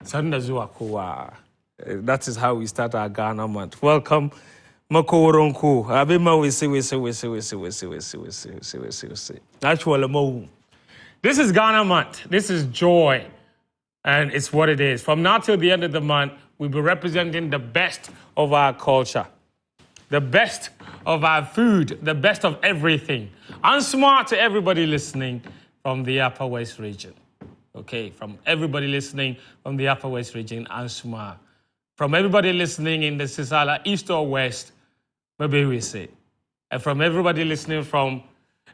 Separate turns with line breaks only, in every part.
That is how we start our Ghana month. Welcome, Makoronku. Abima we say. Actually, this is Ghana month. This is joy, and it's what it is. From now till the end of the month, we'll be representing the best of our culture, the best of our food, the best of everything. And smart to everybody listening from the Upper West region. Okay, from everybody listening from the Upper West region, and smart. From everybody listening in the Sisala, East or West, maybe we say. And from everybody listening from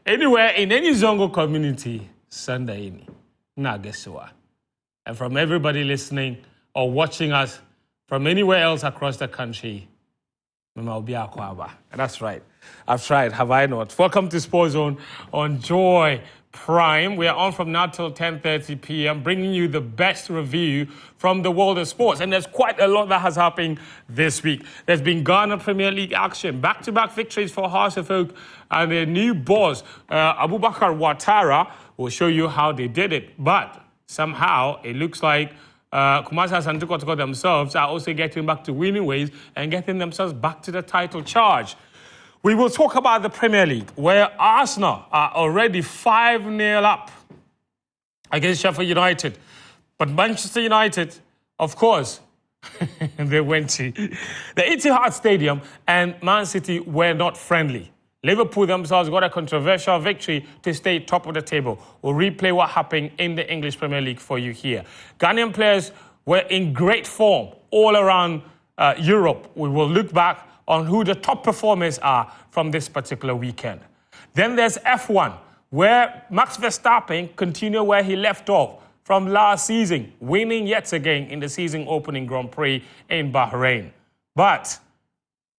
anywhere in any Zongo community, Sunday. And from everybody listening or watching us from anywhere else across the country, that's right. I've tried, have I not? Welcome to Sports Zone on Joy Prime. We are on from now till 10:30 p.m., bringing you the best review from the world of sports. And there's quite a lot that has happened this week. There's been Ghana Premier League action, back-to-back victories for Hearts of Oak, and their new boss, Abubakar Ouattara, will show you how they did it. But somehow, it looks like Kumasi and Tukotoko themselves are also getting back to winning ways and getting themselves back to the title charge. We will talk about the Premier League, where Arsenal are already 5-0 up against Sheffield United. But Manchester United, of course, they went to the Etihad Stadium, and Man City were not friendly. Liverpool themselves got a controversial victory to stay top of the table. We'll replay what happened in the English Premier League for you here. Ghanaian players were in great form all around Europe. We will look back on who the top performers are from this particular weekend. Then there's F1, where Max Verstappen continued where he left off from last season, winning yet again in the season opening Grand Prix in Bahrain. But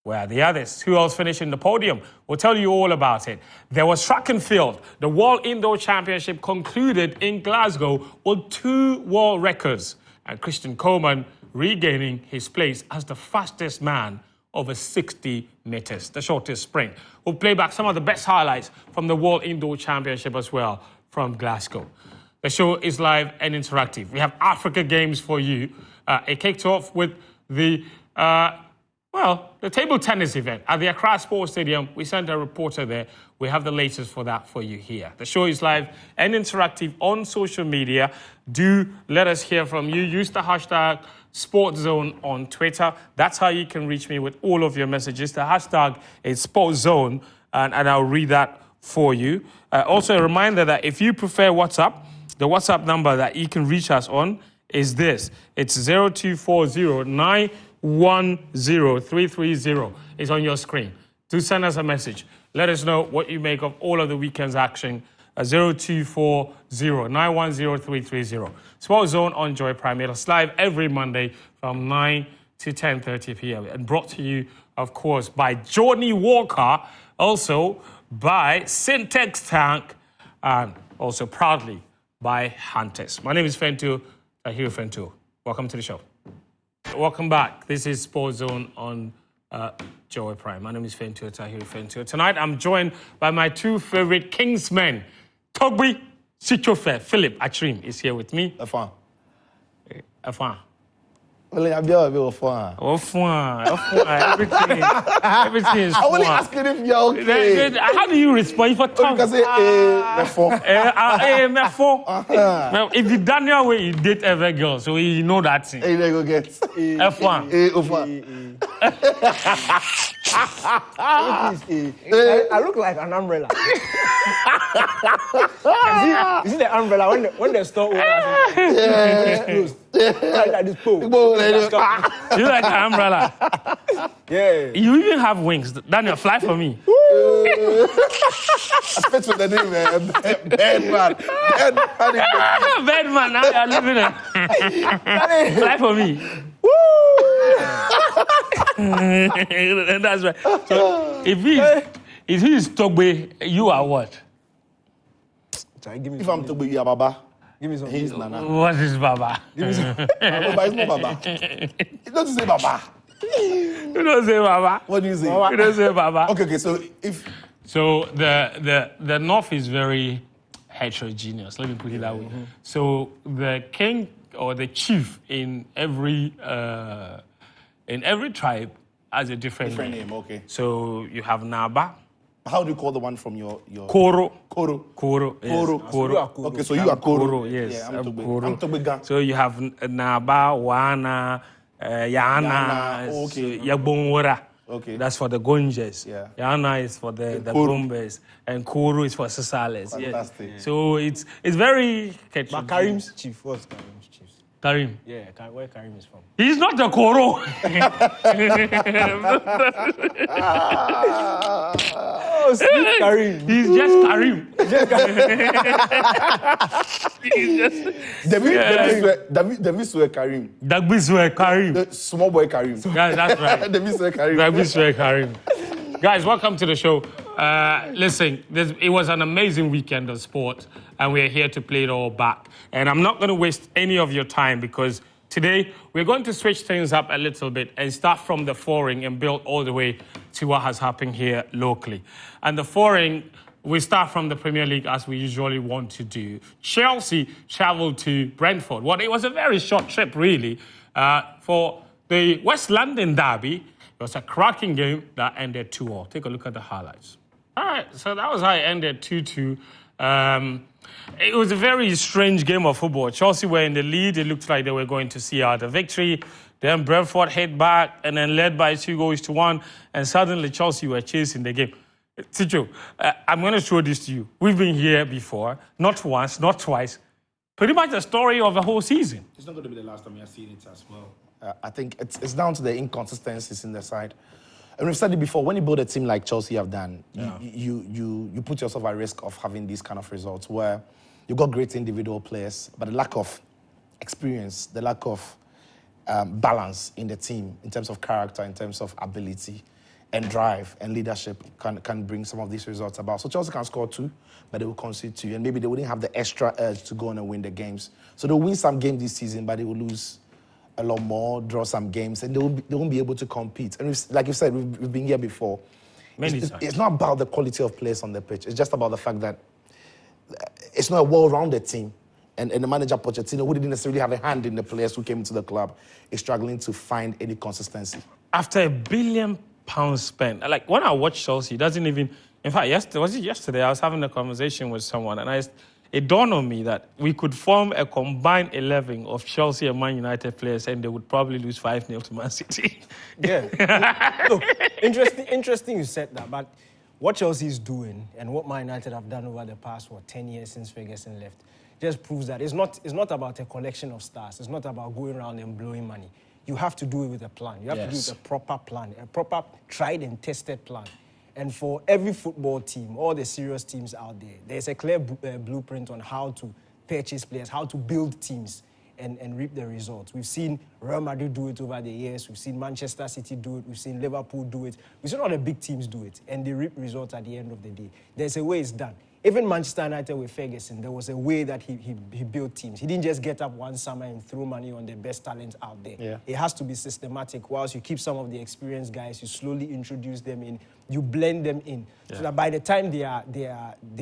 where are the others? Who else finished in the podium? We'll tell you all about it. There was track and field. The World Indoor Championship concluded in Glasgow with 2 world records, and Christian Coleman regaining his place as the fastest man over 60 meters, the shortest sprint. We'll play back some of the best highlights from the World Indoor Championship as well from Glasgow. The show is live and interactive. We have Africa Games for you. It kicked off with the table tennis event at the Accra Sports Stadium. We sent a reporter there. We have the latest for that for you here. The show is live and interactive on social media. Do let us hear from you. Use the hashtag SportsZone on Twitter. That's how you can reach me with all of your messages. The hashtag is SportsZone, and I'll read that for you. Also, a reminder that if you prefer WhatsApp, the WhatsApp number that you can reach us on is this. It's 0240-910-330. It's on your screen. Do send us a message. Let us know what you make of all of the weekend's action. 0240-910-330. Sports Zone on Joy Prime. It's live every Monday from 9 to 10:30 p.m. And brought to you, of course, by Johnny Walker, also by Syntex Tank, and also proudly by Hunters. My name is Fentu, Tahir Fentu. Welcome to the show. Welcome back. This is Sports Zone on Joy Prime. My name is Fentu, Tahir Fentu. Tonight, I'm joined by my 2 favorite Kingsmen. Togbi Sichofe, Philip Achrim is here with me.
Afan.
Well, everything is fun.
I only asking if you're okay.
How do you respond? For Tom?
Because
If the Daniel way you date every girl, so you know that thing.
Hey, they go get
F1.
I look like an umbrella. You see the umbrella when the store opens, closed. Like this pole.
You like an umbrella?
Yeah.
You even have wings. Daniel, fly for me.
I fit with the name, man. Bedman.
Bedman, now you're living it. Fly for me. That's right. So if he's Togbe, you are what?
If I'm Togbe, you are Baba.
Give me some.
He's Nana.
What is Baba?
Give me some. Baba is not Baba. He doesn't say Baba.
You don't say Baba.
What do you say?
You don't say Baba.
Okay, so if...
So the North is very heterogeneous, let me put it that way. So the king or the chief in every tribe has a different
name. Okay.
So you have Naba.
How do you call the one from your
Koro.
Koro?
Koro. Yes.
Koro. Okay, so you are Koro.
Yes,
Yeah,
I'm Koro.
I'm Tobiga.
So you have Naba, Wana, Yana,
okay.
Yagbonwora.
Okay.
That's for the Gonjes.
Yeah.
Yana is for the Bombers. And Koro is for Sisales.
Fantastic.
Yeah. So it's very catchy.
But Karim's chief. What's Karim's chief?
Karim.
Yeah, where Karim is from.
He's not a Koro.
Oh, Steve Karim.
He's just Karim.
David Sue Karim.
Dagbiswe Karim.
The small boy Karim.
Yeah, that's right.
David Sue Karim.
Dagbiswe Karim. Guys, welcome to the show. Listen, it was an amazing weekend of sport, and we're here to play it all back. And I'm not going to waste any of your time because today we're going to switch things up a little bit and start from the foreign and build all the way to what has happened here locally. And the foreign, we start from the Premier League as we usually want to do. Chelsea travelled to Brentford. Well, it was a very short trip, really, for the West London derby. It was a cracking game that ended 2-2. Take a look at the highlights. All right, so that was how it ended 2-2. It was a very strange game of football. Chelsea were in the lead. It looked like they were going to see out a victory. Then Brentford hit back and then led by 2-1. And suddenly Chelsea were chasing the game. Ticho, I'm going to show this to you. We've been here before, not once, not twice. Pretty much the story of the whole season.
It's not going to be the last time we have seen it as well.
I think it's down to the inconsistencies in the side. And we've said it before, when you build a team like Chelsea have done, you put yourself at risk of having these kind of results where you've got great individual players, but the lack of experience, the lack of balance in the team in terms of character, in terms of ability and drive and leadership can bring some of these results about. So Chelsea can score 2, but they will concede 2, and maybe they wouldn't have the extra urge to go on and win the games. So they'll win some games this season, but they will lose a lot more, draw some games, and they won't be able to compete. And like you said, we've been here before. It's not about the quality of players on the pitch. It's just about the fact that it's not a well-rounded team. And the manager, Pochettino, who didn't necessarily have a hand in the players who came into the club, is struggling to find any consistency.
After £1 billion spent, like when I watch Chelsea, it doesn't even... In fact, yesterday I was having a conversation with someone, and it dawned on me that we could form a combined 11 of Chelsea and Man United players, and they would probably lose 5-0 to Man City.
Yeah. Look, interesting you said that, but what Chelsea is doing and what Man United have done over the past, 10 years since Ferguson left, just proves that it's not about a collection of stars. It's not about going around and blowing money. You have to do it with a plan. You have to do it with a proper plan, a proper tried and tested plan. And for every football team, all the serious teams out there, there's a clear blueprint on how to purchase players, how to build teams and reap the results. We've seen Real Madrid do it over the years. We've seen Manchester City do it. We've seen Liverpool do it. We've seen all the big teams do it, and they reap results at the end of the day. There's a way it's done. Even Manchester United with Ferguson, there was a way that he built teams. He didn't just get up one summer and throw money on the best talent out there. Yeah. It has to be systematic. Whilst you keep some of the experienced guys, you slowly introduce them in, you blend them in, so that by the time they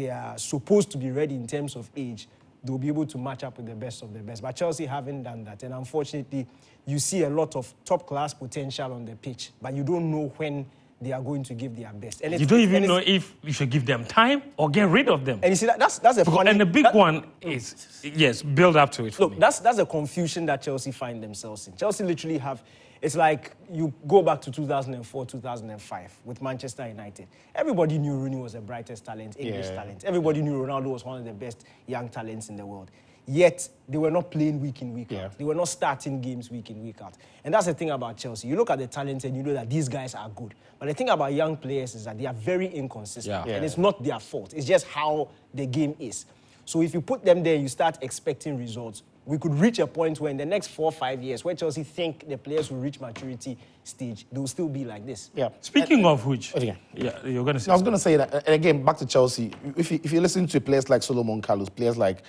are supposed to be ready in terms of age, they'll be able to match up with the best of the best. But Chelsea haven't done that, and unfortunately, you see a lot of top-class potential on the pitch, but you don't know when they are going to give their best. And
you don't even know if you should give them time or get rid of them.
And you see, that's a funny...
And the big one is, yes, build up to it for me.
Look, that's a confusion that Chelsea find themselves in. Chelsea literally have... It's like you go back to 2004, 2005 with Manchester United. Everybody knew Rooney was the brightest talent, English talent. Everybody knew Ronaldo was one of the best young talents in the world. Yet, they were not playing week in, week out. They were not starting games week in, week out. And that's the thing about Chelsea. You look at the talent and you know that these guys are good. But the thing about young players is that they are very inconsistent. And it's not their fault. It's just how the game is. So if you put them there, you start expecting results. We could reach a point where in the next 4 or 5 years, where Chelsea think the players will reach maturity stage, they will still be like this.
Yeah.
Speaking of which,
you're going to say. I was going to say that, and again, back to Chelsea. If you listen to players like Solomon Kalou, players like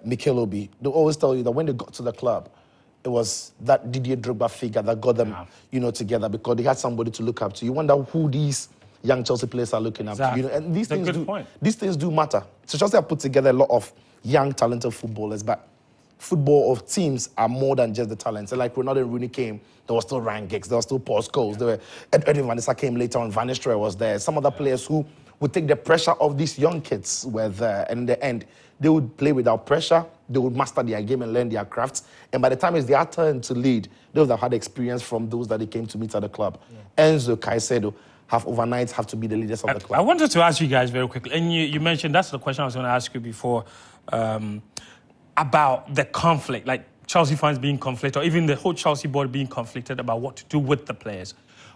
Mikel Obi, they always tell you that when they got to the club, it was that Didier Drogba figure that got them, together because they had somebody to look up to. You wonder who these young Chelsea players are looking up to. And these things do matter. So Chelsea have put together a lot of young, talented footballers, but football of teams are more than just the talent. So like Ronaldo and Rooney came, there was still Ryan Giggs, there was still Paul Scholes, there were Edwin van der Sar came later on, Van Nistelrooy was there. Some other players who would take the pressure of these young kids were there, and in the end, they would play without pressure, they would master their game and learn their crafts, and by the time it's their turn to lead, those that had experience from those that they came to meet at the club. Enzo, Caicedo, have to be the leaders of the club.
I wanted to ask you guys very quickly, and you mentioned, that's the question I was going to ask you before, about the conflict, like Chelsea fans being conflicted, or even the whole Chelsea board being conflicted about what to do with the players.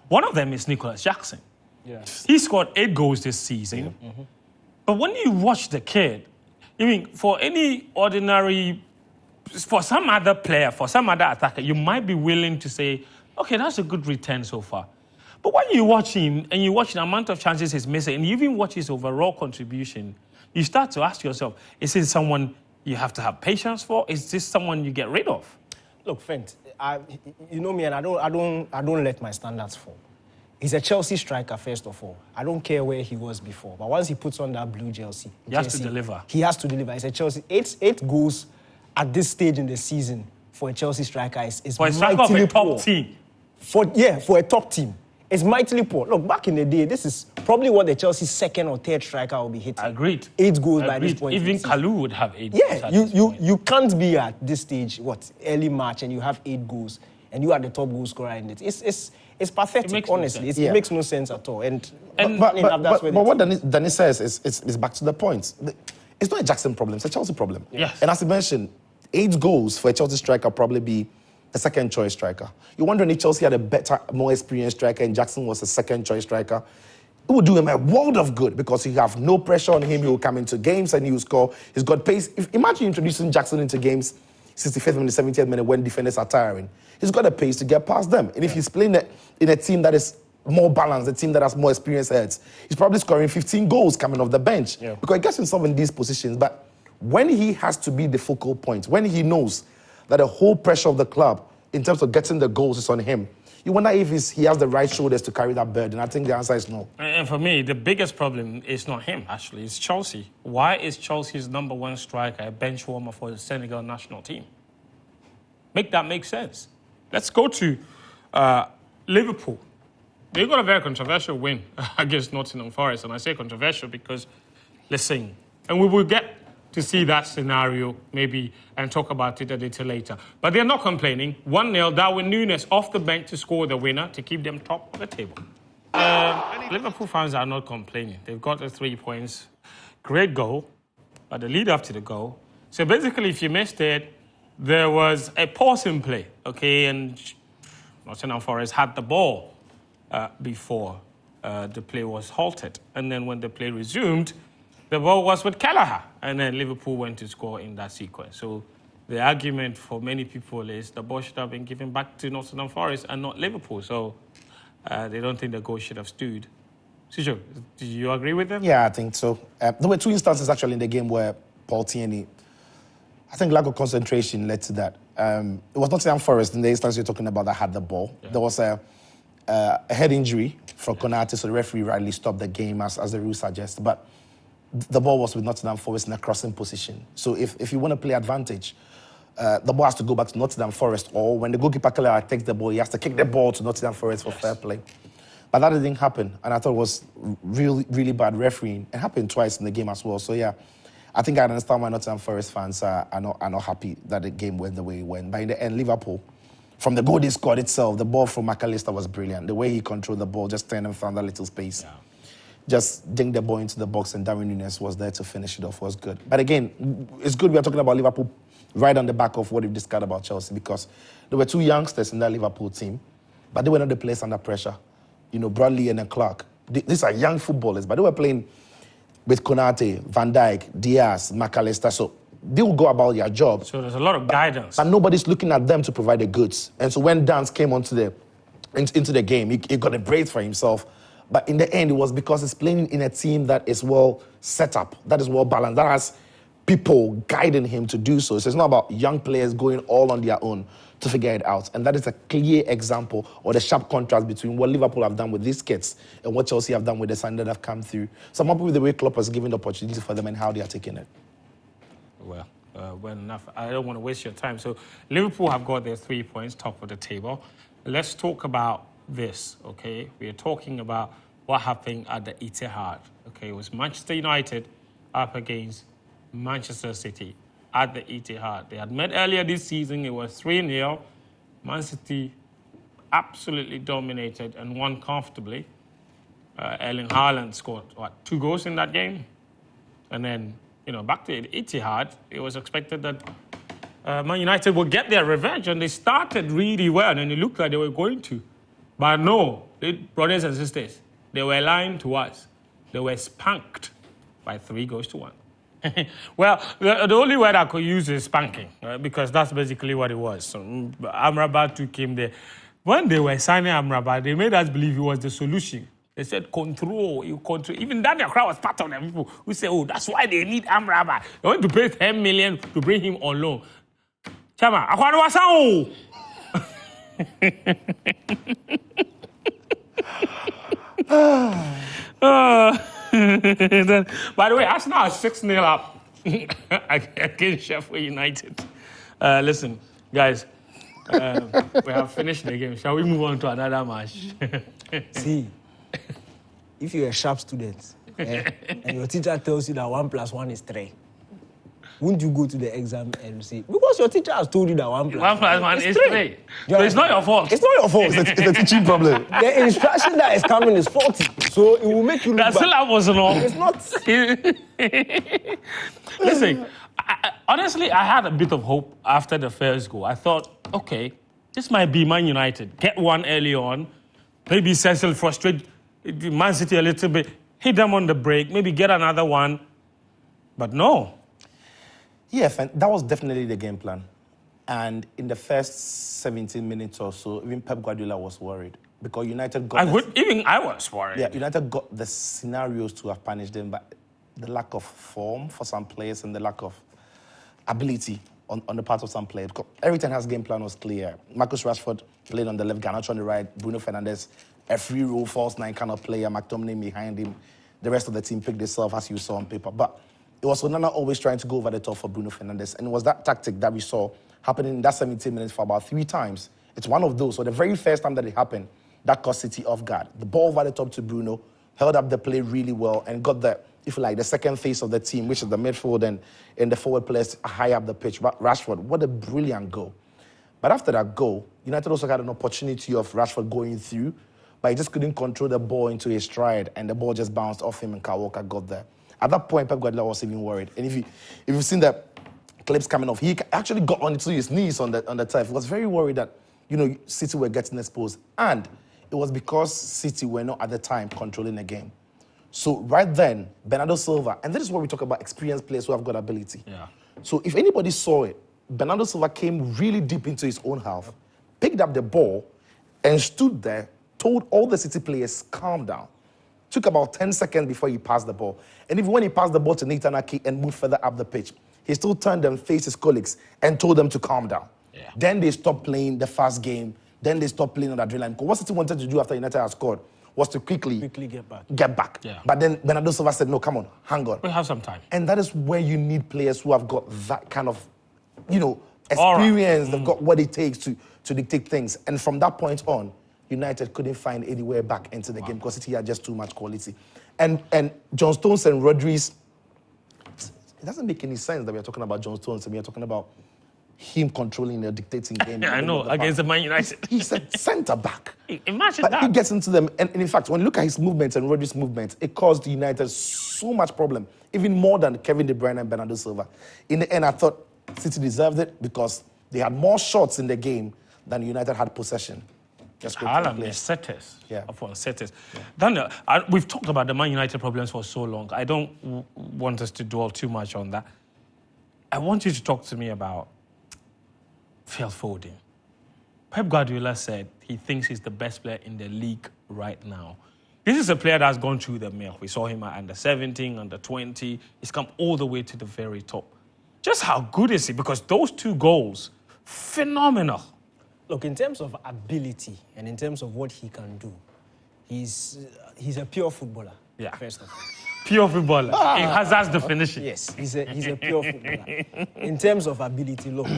One of them is Nicholas Jackson.
Yeah.
He scored 8 goals this season. Mm-hmm. But when you watch the kid, I mean, for some other player, for some other attacker, you might be willing to say, okay, that's a good return so far. But when you watch him and you watch the amount of chances he's missing, and you even watch his overall contribution, you start to ask yourself, is this someone you have to have patience for? Is this someone you get rid of?
Look, Fent, you know me, and I don't let my standards fall. He's a Chelsea striker, first of all. I don't care where he was before. But once he puts on that blue jersey,
he has to deliver.
He has to deliver. He's a Chelsea. Eight goals at this stage in the season for a Chelsea striker is
for a striker of a top
poor.
Team.
For a top team. It's mightily poor. Look, back in the day, this is probably what the Chelsea second or third striker will be hitting.
Agreed.
8 goals by this point.
Even Kalou would have 8
goals.
Yeah,
you can't be at this stage, early March, and you have 8 goals, and you are the top goal scorer in it. It's pathetic, honestly. It makes no sense at all.
But what Danny says is back to the point. It's not a Jackson problem, it's a Chelsea problem.
Yes.
And as he mentioned, 8 goals for a Chelsea striker probably be a second choice striker. You're wondering if Chelsea had a better, more experienced striker and Jackson was a second choice striker. It would do him a world of good because you have no pressure on him. He will come into games and he will score. He's got pace. Imagine introducing Jackson into games 65th minute, 70th minute when defenders are tiring. He's got a pace to get past them. And if he's playing in a team that is more balanced, a team that has more experienced heads, he's probably scoring 15 goals coming off the bench. Yeah. Because he gets himself in these positions. But when he has to be the focal point, when he knows that the whole pressure of the club in terms of getting the goals is on him, you wonder if he has the right shoulders to carry that burden. I think the answer is no.
And for me, the biggest problem is not him, actually. It's Chelsea. Why is Chelsea's number 1 striker a bench warmer for the Senegal national team? Make that make sense. Let's go to Liverpool. They got a very controversial win against Nottingham Forest. And I say controversial because, listen, and we will get to see that scenario maybe and talk about it a little later. But they're not complaining. 1-0, Darwin Núñez off the bench to score the winner to keep them top of the table. Liverpool fans are not complaining. They've got the 3 points. Great goal, but the lead up to the goal. So basically, if you missed it, there was a pause in play, okay? And Nottingham Forest had the ball before the play was halted. And then when the play resumed, the ball was with Kelleher, and then Liverpool went to score in that sequence. So the argument for many people is the ball should have been given back to Nottingham Forest and not Liverpool. So they don't think the goal should have stood. Sijo, do you agree with them?
Yeah, I think so. There were 2 instances actually in the game where Paul Tierney, I think lack of concentration led to that. It was Nottingham Forest in the instance you're talking about that had the ball. Yeah. There was a head injury for Konate, so the referee rightly stopped the game as the rule suggests. But the ball was with Nottingham Forest in a crossing position. So if you want to play advantage, the ball has to go back to Nottingham Forest, or when the goalkeeper Kelleher takes the ball, he has to kick the ball to Nottingham Forest for fair play. But that didn't happen, and I thought it was really, really bad refereeing. It happened twice in the game as well. So yeah, I think I understand why Nottingham Forest fans are not happy that the game went the way it went. But in the end, Liverpool, from the goal they scored itself, the ball from McAllister was brilliant. The way he controlled the ball, just turned and found that little space. Yeah. Just dink the ball into the box, and Darwin Núñez was there to finish it off. Was good. But again, it's good we are talking about Liverpool right on the back of what we've discussed about Chelsea, because there were 2 youngsters in that Liverpool team, but they were not the players under pressure. You know, Bradley and Clark. These are young footballers, but they were playing with Konate, Van Dijk, Diaz, McAllister. So they will go about their job.
So there's a lot of guidance.
But nobody's looking at them to provide the goods. And so when Dance came into the game, he got a brace for himself. But in the end, it was because he's playing in a team that is well set up, that is well balanced, that has people guiding him to do so. So it's not about young players going all on their own to figure it out. And that is a clear example or the sharp contrast between what Liverpool have done with these kids and what Chelsea have done with the signs that have come through. So I'm happy with the way Klopp has given the opportunity for them and how they are taking it.
Well, well enough. I don't want to waste your time. So Liverpool have got their 3 points, top of the table. Let's talk about this, okay? We are talking about what happened at the Etihad. Okay, it was Manchester United up against Manchester City at the Etihad. They had met earlier this season. It was 3-0. Man City absolutely dominated and won comfortably. Erling Haaland scored, 2 goals in that game? And then, back to Etihad, it was expected that Man United would get their revenge, and they started really well, and it looked like they were going to. But no, brothers and sisters, they were lying to us. They were spanked by 3-1. Well, the only word I could use is spanking, right? Because that's basically what it was. So Amrabat took him there. When they were signing Amrabat, they made us believe he was the solution. They said, control, you control. Even Daniel Crowd was part of the people who said, oh, that's why they need Amrabat. They want to pay 10 million to bring him on loan. Chama, akwano wasao. By the way, Arsenal are 6-0 up against Sheffield United. Listen, guys, we have finished the game. Shall we move on to another match?
See, if you're a sharp student and your teacher tells you that 1 + 1 is 3, wouldn't you go to the exam and say, because your teacher has told you that 1 +
1 + 1 is 3. So it's not your fault.
It's not your fault. It's a teaching problem.
The instruction that is coming is faulty. So it will make you look
That's
bad.
that was wrong.
It's not.
Listen, honestly, I had a bit of hope after the first goal. I thought, okay, this might be Man United. Get one early on. Maybe Cecil frustrate Man City a little bit. Hit them on the break. Maybe get another one. But no.
Yeah, that was definitely the game plan. And in the first 17 minutes or so, even Pep Guardiola was worried. Because United got...
I was worried.
Yeah, United got the scenarios to have punished them, but the lack of form for some players and the lack of ability on the part of some players. Every time his game plan was clear. Marcus Rashford played on the left, Garnacho on the right, Bruno Fernandes, a free role, false 9 kind of player, McTominay behind him. The rest of the team picked themselves as you saw on paper. But it was Onana always trying to go over the top for Bruno Fernandes. And it was that tactic that we saw happening in that 17 minutes for about 3 times. It's one of those. So the very first time that it happened, that caught City off guard. The ball over the top to Bruno, held up the play really well, and got the, if you like, the second phase of the team, which is the midfield and the forward players high up the pitch. Rashford, what a brilliant goal. But after that goal, United also had an opportunity of Rashford going through, but he just couldn't control the ball into his stride, and the ball just bounced off him, and Kyle Walker got there. At that point, Pep Guardiola was even worried. And if you've seen the clips coming off, he actually got onto his knees on the turf. He was very worried that, City were getting exposed. And it was because City were not at the time controlling the game. So right then, Bernardo Silva, and this is where we talk about experienced players who have got ability.
Yeah.
So if anybody saw it, Bernardo Silva came really deep into his own half, picked up the ball, and stood there, told all the City players, calm down. Took about 10 seconds before he passed the ball. And even when he passed the ball to Nathan Ake and moved further up the pitch, he still turned and faced his colleagues and told them to calm down.
Yeah.
Then they stopped playing the fast game. Then they stopped playing on the adrenaline. Because what City wanted to do after United had scored was to quickly get back.
Yeah.
But then Bernardo Silva said, no, come on, hang on.
We have some time.
And that is where you need players who have got that kind of, experience. They've got what it takes to dictate things. And from that point on, United couldn't find anywhere back into the game because City had just too much quality. And John Stones and Rodri's, it doesn't make any sense that we're talking about John Stones and we're talking about him controlling the dictating game.
I know, against the Man United.
He's a centre-back.
Imagine
but
that.
He gets into them. And in fact, when you look at his movements and Rodri's movements, it caused United so much problem, even more than Kevin De Bruyne and Bernardo Silva. In the end, I thought City deserved it because they had more shots in the game than United had possession.
Haaland is setters.
Yeah.
Upon setters. Yeah. Daniel, we've talked about the Man United problems for so long. I don't want us to dwell too much on that. I want you to talk to me about Phil Foden. Pep Guardiola said he thinks he's the best player in the league right now. This is a player that's gone through the mill. We saw him at under 17, under 20. He's come all the way to the very top. Just how good is he? Because those 2 goals, phenomenal.
Look, in terms of ability and in terms of what he can do, he's a pure footballer, first of all.
Pure footballer. In Hazard's definition.
Yes, he's a pure footballer. In terms of ability, look,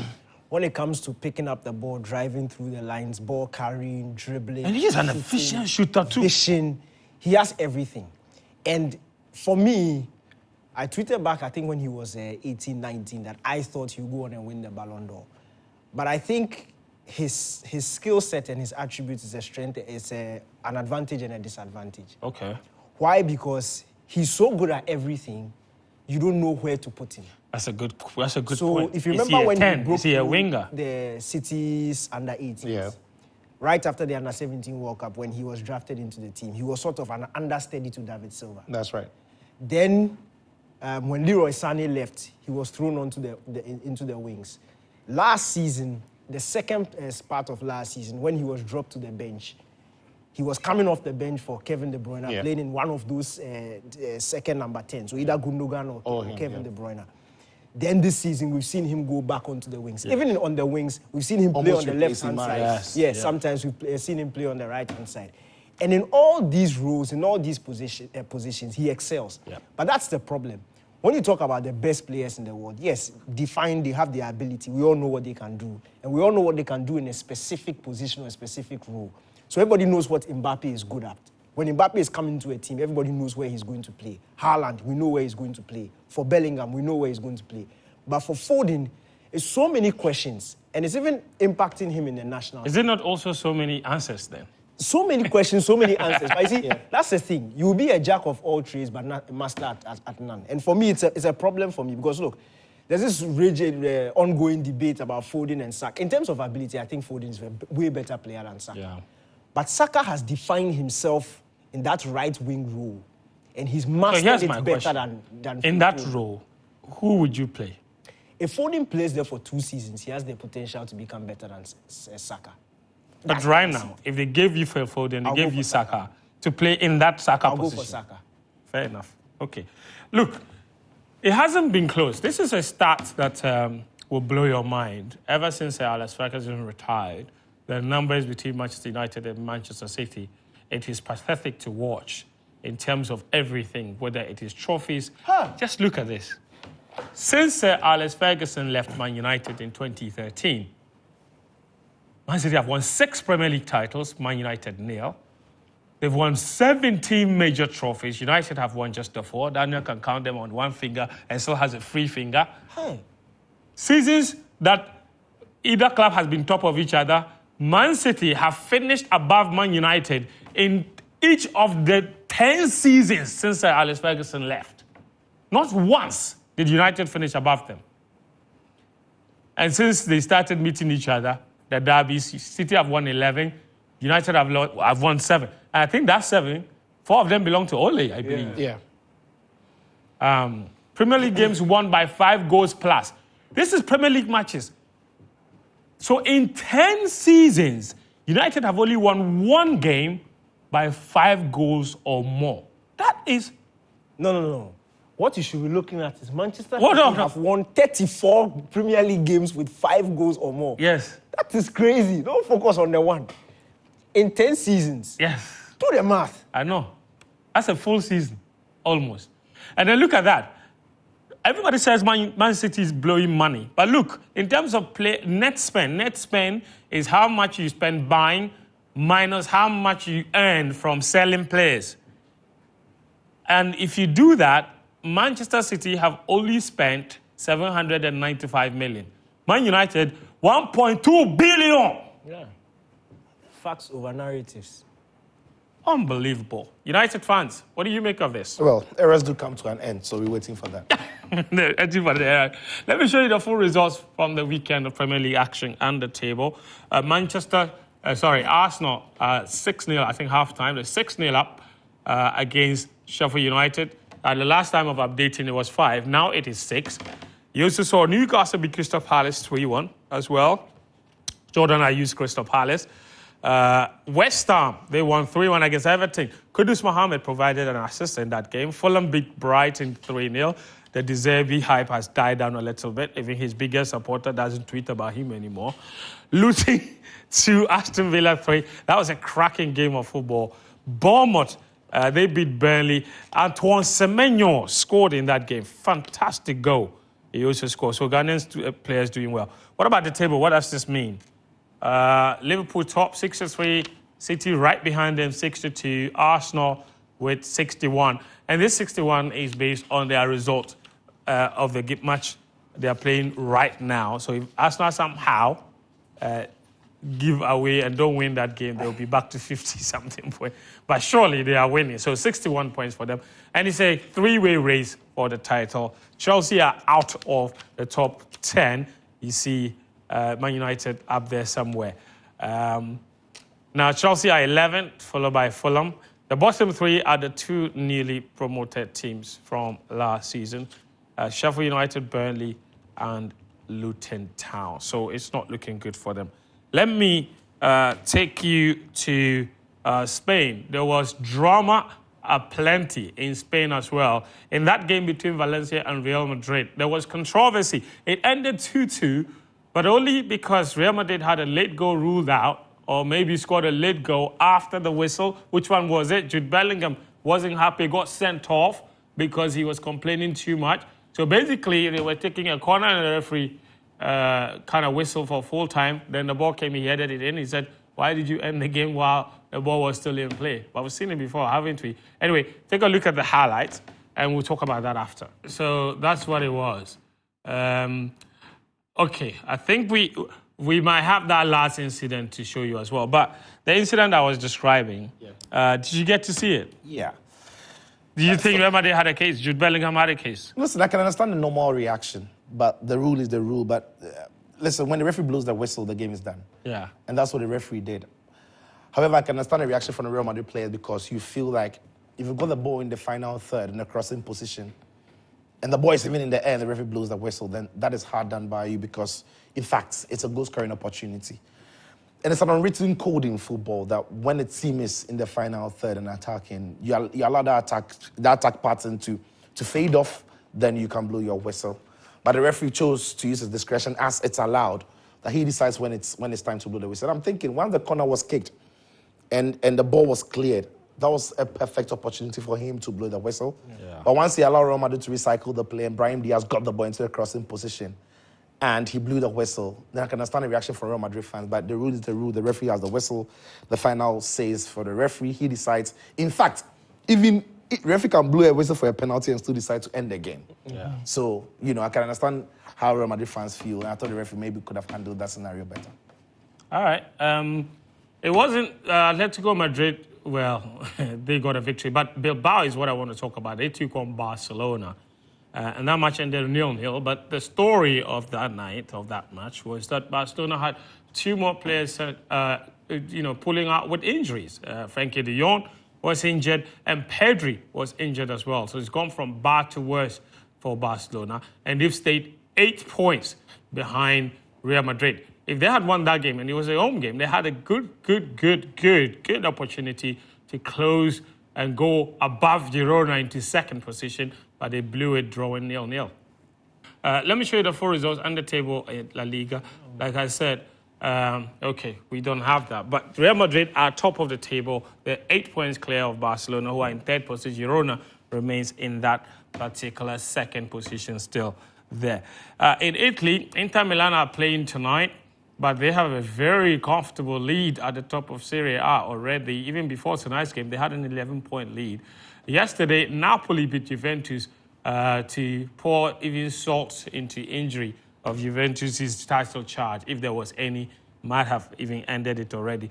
when it comes to picking up the ball, driving through the lines, ball carrying, dribbling...
And he's an efficient shooter too.
Vision, he has everything. And for me, I tweeted back, I think when he was 18, 19, that I thought he would go on and win the Ballon d'Or. But I think his skill set and his attributes is a strength, is an advantage and a disadvantage.
Okay.
Why? Because he's so good at everything, you don't know where to put him.
That's a good point.
So if you remember when he broke
a winger?
The City's under-18s,
Yeah.
right after the under-17 World Cup, when he was drafted into the team, he was sort of an understudy to David Silva.
That's right.
Then, when Leroy Sané left, he was thrown into the wings. Last season, the second part of last season, when he was dropped to the bench, he was coming off the bench for Kevin De Bruyne, playing in one of those second number 10, so either Gundogan or Kevin De Bruyne. Then this season, we've seen him go back onto the wings. Even on the wings, we've seen him play on the left-hand side. Sometimes we've seen him play on the right-hand side. And in all these roles, in all these positions, he excels. Yeah. But that's the problem. When you talk about the best players in the world, yes, they have the ability. We all know what they can do. And we all know what they can do in a specific position or a specific role. So everybody knows what Mbappe is good at. When Mbappe is coming to a team, everybody knows where he's going to play. Haaland, we know where he's going to play. For Bellingham, we know where he's going to play. But for Foden, it's so many questions. And it's even impacting him in the national.
Is it not also so many answers then?
So many questions, so many answers. But you see, that's the thing. You will be a jack of all trades, but not a master at none. And for me, it's a problem for me. Because look, there's this rigid, ongoing debate about Foden and Saka. In terms of ability, I think Foden is a way better player than Saka.
Yeah.
But Saka has defined himself in that right-wing role. And he's mastered it better than
in that role, who would you play?
If Foden plays there for 2 seasons, he has the potential to become better than Saka.
But right now, if they gave you Foden, they gave you Saka to play in that Saka position.
I'll go for Saka.
Fair enough. Okay. Look, it hasn't been close. This is a stat that will blow your mind. Ever since Alex Ferguson retired, the numbers between Manchester United and Manchester City, it is pathetic to watch in terms of everything, whether it is trophies. Just look at this. Since Alex Ferguson left Man United in 2013, Man City have won 6 Premier League titles, Man United nil. They've won 17 major trophies. United have won just the 4. Daniel can count them on one finger and still has a free finger. Seasons that either club has been top of each other, Man City have finished above Man United in each of the 10 seasons since Alex Ferguson left. Not once did United finish above them. And since they started meeting each other, the derbies, City have won 11, United have won 7. And I think that's 7. 4 of them belong to Ole, I believe. Premier League games won by 5 goals plus. This is Premier League matches. So in 10 seasons, United have only won 1 game by 5 goals or more. That is...
No. What you should be looking at is Manchester City have won 34 Premier League games with 5 goals or more.
Yes.
That is crazy. Don't focus on the one. In 10 seasons.
Yes.
Do the math.
I know. That's a full season, almost. And then look at that. Everybody says Man City is blowing money. But look, in terms of net spend is how much you spend buying minus how much you earn from selling players. And if you do that, Manchester City have only spent 795 million. Man United, 1.2 billion.
Yeah. Facts over narratives.
Unbelievable. United fans, what do you make of this?
Well, errors do come to an end, so we're waiting for that.
Let me show you the full results from the weekend of Premier League action and the table. Arsenal, 6-0, I think, half-time. They're 6-0 up against Sheffield United. The last time of updating, it was 5. Now it is 6. You also saw Newcastle beat Crystal Palace 3-1 as well. Jordan Ayew's Crystal Palace. West Ham, they won 3-1 against Everton. Kudus Mohammed provided an assist in that game. Fulham beat Brighton 3-0. The De Zerbi hype has died down a little bit. Even his biggest supporter doesn't tweet about him anymore. Luton 2, Aston Villa 3. That was a cracking game of football. Bournemouth They beat Burnley. Antoine Semenyo scored in that game. Fantastic goal. He also scored. So Ghanaian players doing well. What about the table? What does this mean? Liverpool top 63, City right behind them 62, Arsenal with 61. And this 61 is based on their result of the match they are playing right now. So if Arsenal somehow give away and don't win that game, they'll be back to 50-something points. But surely they are winning. So 61 points for them. And it's a three-way race for the title. Chelsea are out of the top 10. You see Man United up there somewhere. Now, Chelsea are 11th, followed by Fulham. The bottom three are the two newly promoted teams from last season. Sheffield United, Burnley, and Luton Town. So it's not looking good for them. Let me take you to Spain. There was drama aplenty in Spain as well. In that game between Valencia and Real Madrid, there was controversy. It ended 2-2, but only because Real Madrid had a late goal ruled out, or maybe scored a late goal after the whistle. Which one was it? Jude Bellingham wasn't happy, got sent off because he was complaining too much. So basically, they were taking a corner and the referee kind of whistle for full time. Then the ball came, he headed it in. He said, why did you end the game while the ball was still in play? But we've seen it before, haven't we? Anyway, take a look at the highlights and we'll talk about that after. So that's what it was. Okay, I think we might have that last incident to show you as well. But the incident I was describing, did you get to see it?
Yeah.
Do you think Real Madrid had a case? Jude Bellingham had a case?
Listen, I can understand the normal reaction, but the rule is the rule. But listen, when the referee blows the whistle, the game is done.
Yeah.
And that's what the referee did. However, I can understand the reaction from the Real Madrid players because you feel like if you've got the ball in the final third in the crossing position, and the ball is even in the air and the referee blows the whistle, then that is hard done by you because, in fact, it's a goal-scoring opportunity. And it's an unwritten code in football that when a team is in the final third and attacking, you allow that attack pattern to fade off, then you can blow your whistle. But the referee chose to use his discretion as it's allowed, that he decides when it's time to blow the whistle. And I'm thinking, once the corner was kicked and the ball was cleared, that was a perfect opportunity for him to blow the whistle. Yeah. But once he allowed Real Madrid to recycle the play and Brahim Diaz got the ball into the crossing position and he blew the whistle, then I can understand the reaction from Real Madrid fans. But the rule is the rule. The referee has the whistle. The final says for the referee. He decides. In fact, even referee can blow a whistle for a penalty and still decide to end the game. Yeah. So, I can understand how Real Madrid fans feel. And I thought the referee maybe could have handled that scenario better.
All right. It wasn't Atletico Madrid. Well, they got a victory. But Bilbao is what I want to talk about. They took on Barcelona. And that match ended 0-0. But the story of that night, of that match, was that Barcelona had two more players, pulling out with injuries. Frankie de Jong was injured, and Pedri was injured as well. So it's gone from bad to worse for Barcelona. And they've stayed 8 points behind Real Madrid. If they had won that game, and it was a home game, they had a good opportunity to close and go above Girona into second position, but they blew it, drawing 0-0. Let me show you the full results and the table in La Liga. Like I said, we don't have that. But Real Madrid are top of the table. They're 8 points clear of Barcelona, who are in third position. Girona remains in that particular second position still there. In Italy, Inter Milan are playing tonight, but they have a very comfortable lead at the top of Serie A already. Even before tonight's game, they had an 11-point lead. Yesterday, Napoli beat Juventus to pour even salt into injury of Juventus' title charge. If there was any, might have even ended it already.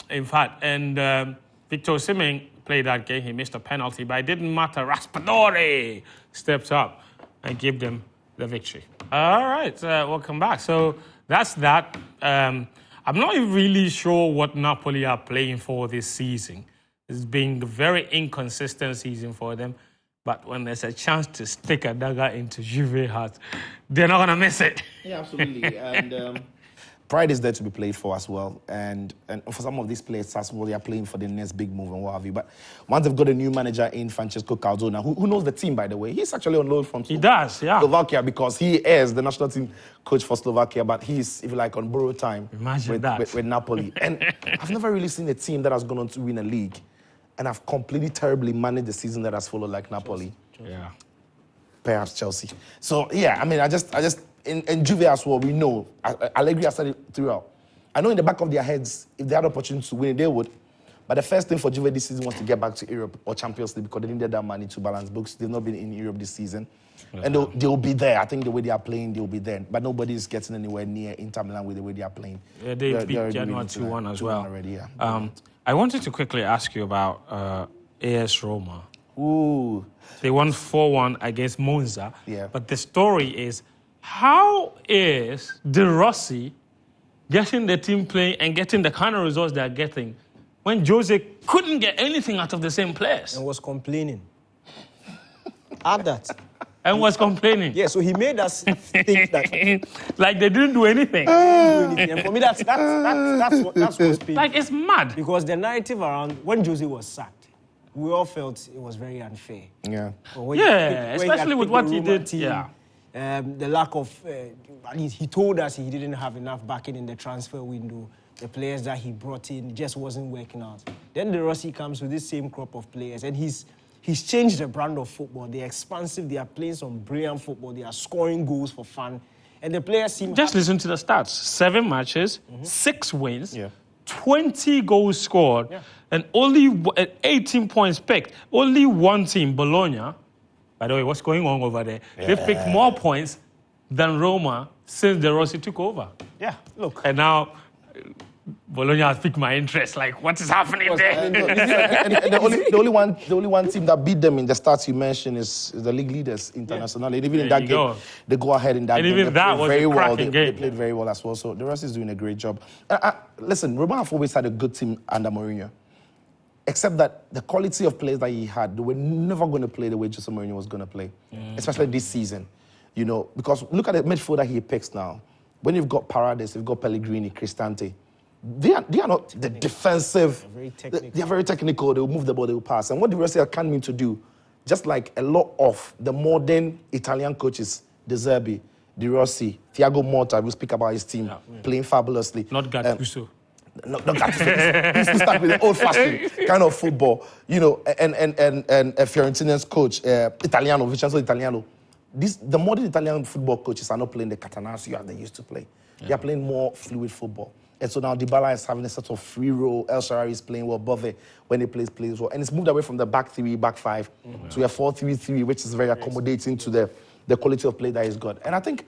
In fact, Victor Osimhen played that game. He missed a penalty, but it didn't matter. Raspadori stepped up and gave them the victory. All right, welcome back. So that's that. I'm not really sure what Napoli are playing for this season. It's been a very inconsistent season for them. But when there's a chance to stick a dagger into Juve's heart, they're not going to miss it.
Yeah, absolutely. And pride is there to be played for as well. And for some of these players as well, they are playing for the next big move and what have you. But once they've got a new manager in Francesco Cardona, who knows the team, by the way. He's actually on loan from Slovakia because he is the national team coach for Slovakia, but he's, if you like, on borrowed time
with
Napoli. And I've never really seen a team that has gone on to win a league and have completely terribly managed the season that has followed, like Napoli.
Yeah.
Perhaps Chelsea. So, yeah, I mean, I just in Juve as well, we know. Allegri has said it throughout. I know in the back of their heads, if they had opportunity to win it, they would. But the first thing for Juve this season was to get back to Europe or Champions League because they needed that money to balance books. They've not been in Europe this season. Yeah. And they'll be there. I think the way they are playing, they'll be there. But nobody's getting anywhere near Inter Milan with the way they are playing.
Yeah, they beat Genoa 2-1 as well.
Already, yeah.
I wanted to quickly ask you about AS Roma.
Ooh.
They won 4-1 against Monza.
Yeah.
But the story is, how is De Rossi getting the team playing and getting the kind of results they're getting when Jose couldn't get anything out of the same players?
And was complaining. Add that.
And was complaining.
Yeah, so he made us think that...
like they didn't do anything.
And for me, that's what's painful.
Like, it's mad.
Because the narrative around when Jose was sacked, we all felt it was very unfair.
Yeah.
Especially with what he did.
Team, the lack of... he told us he didn't have enough backing in the transfer window. The players that he brought in just wasn't working out. Then De Rossi comes with this same crop of players, and he's changed the brand of football. They're expansive. They are playing some brilliant football. They are scoring goals for fun. And the players seem...
Just listen to the stats. 7 matches, 6 wins, 20 goals scored, and only 18 points picked. Only one team, Bologna, by the way, what's going on over there? Yeah. They've picked more points than Roma since De Rossi took over.
Yeah, look.
And now... Bologna has piqued my interest. Like, what is happening there?
And the only one team that beat them in the stats you mentioned is the league leaders internationally. And even in that game, they go ahead in that game.
And even that was a cracking game.
They played very well as well. So the rest is doing a great job. Listen, Roma have always had a good team under Mourinho. Except that the quality of players that he had, they were never going to play the way Jose Mourinho was going to play. Especially this season. You know, because look at the midfielder he picks now. When you've got Paredes, you've got Pellegrini, Cristante, they are not the defensive. They are very technical. They will move the ball, they will pass. And what the rest can mean to do, just like a lot of the modern Italian coaches, De Zerbi, De Rossi, Thiago Motta, we'll speak about his team, playing fabulously.
Not Gattuso.
Not Gattuso. He used to start with the old-fashioned kind of football, you know, and Fiorentina's coach, Italiano, Vincenzo Italiano. The modern Italian football coaches are not playing the Catanaccio as they used to play. They are playing more fluid football. And so now Dybala is having a sort of free role. El Shaarawy is playing well. Bove, when he plays well. And it's moved away from the back 3, back 5 to a 4-3-3, which is very accommodating to the quality of play that he's got. And I think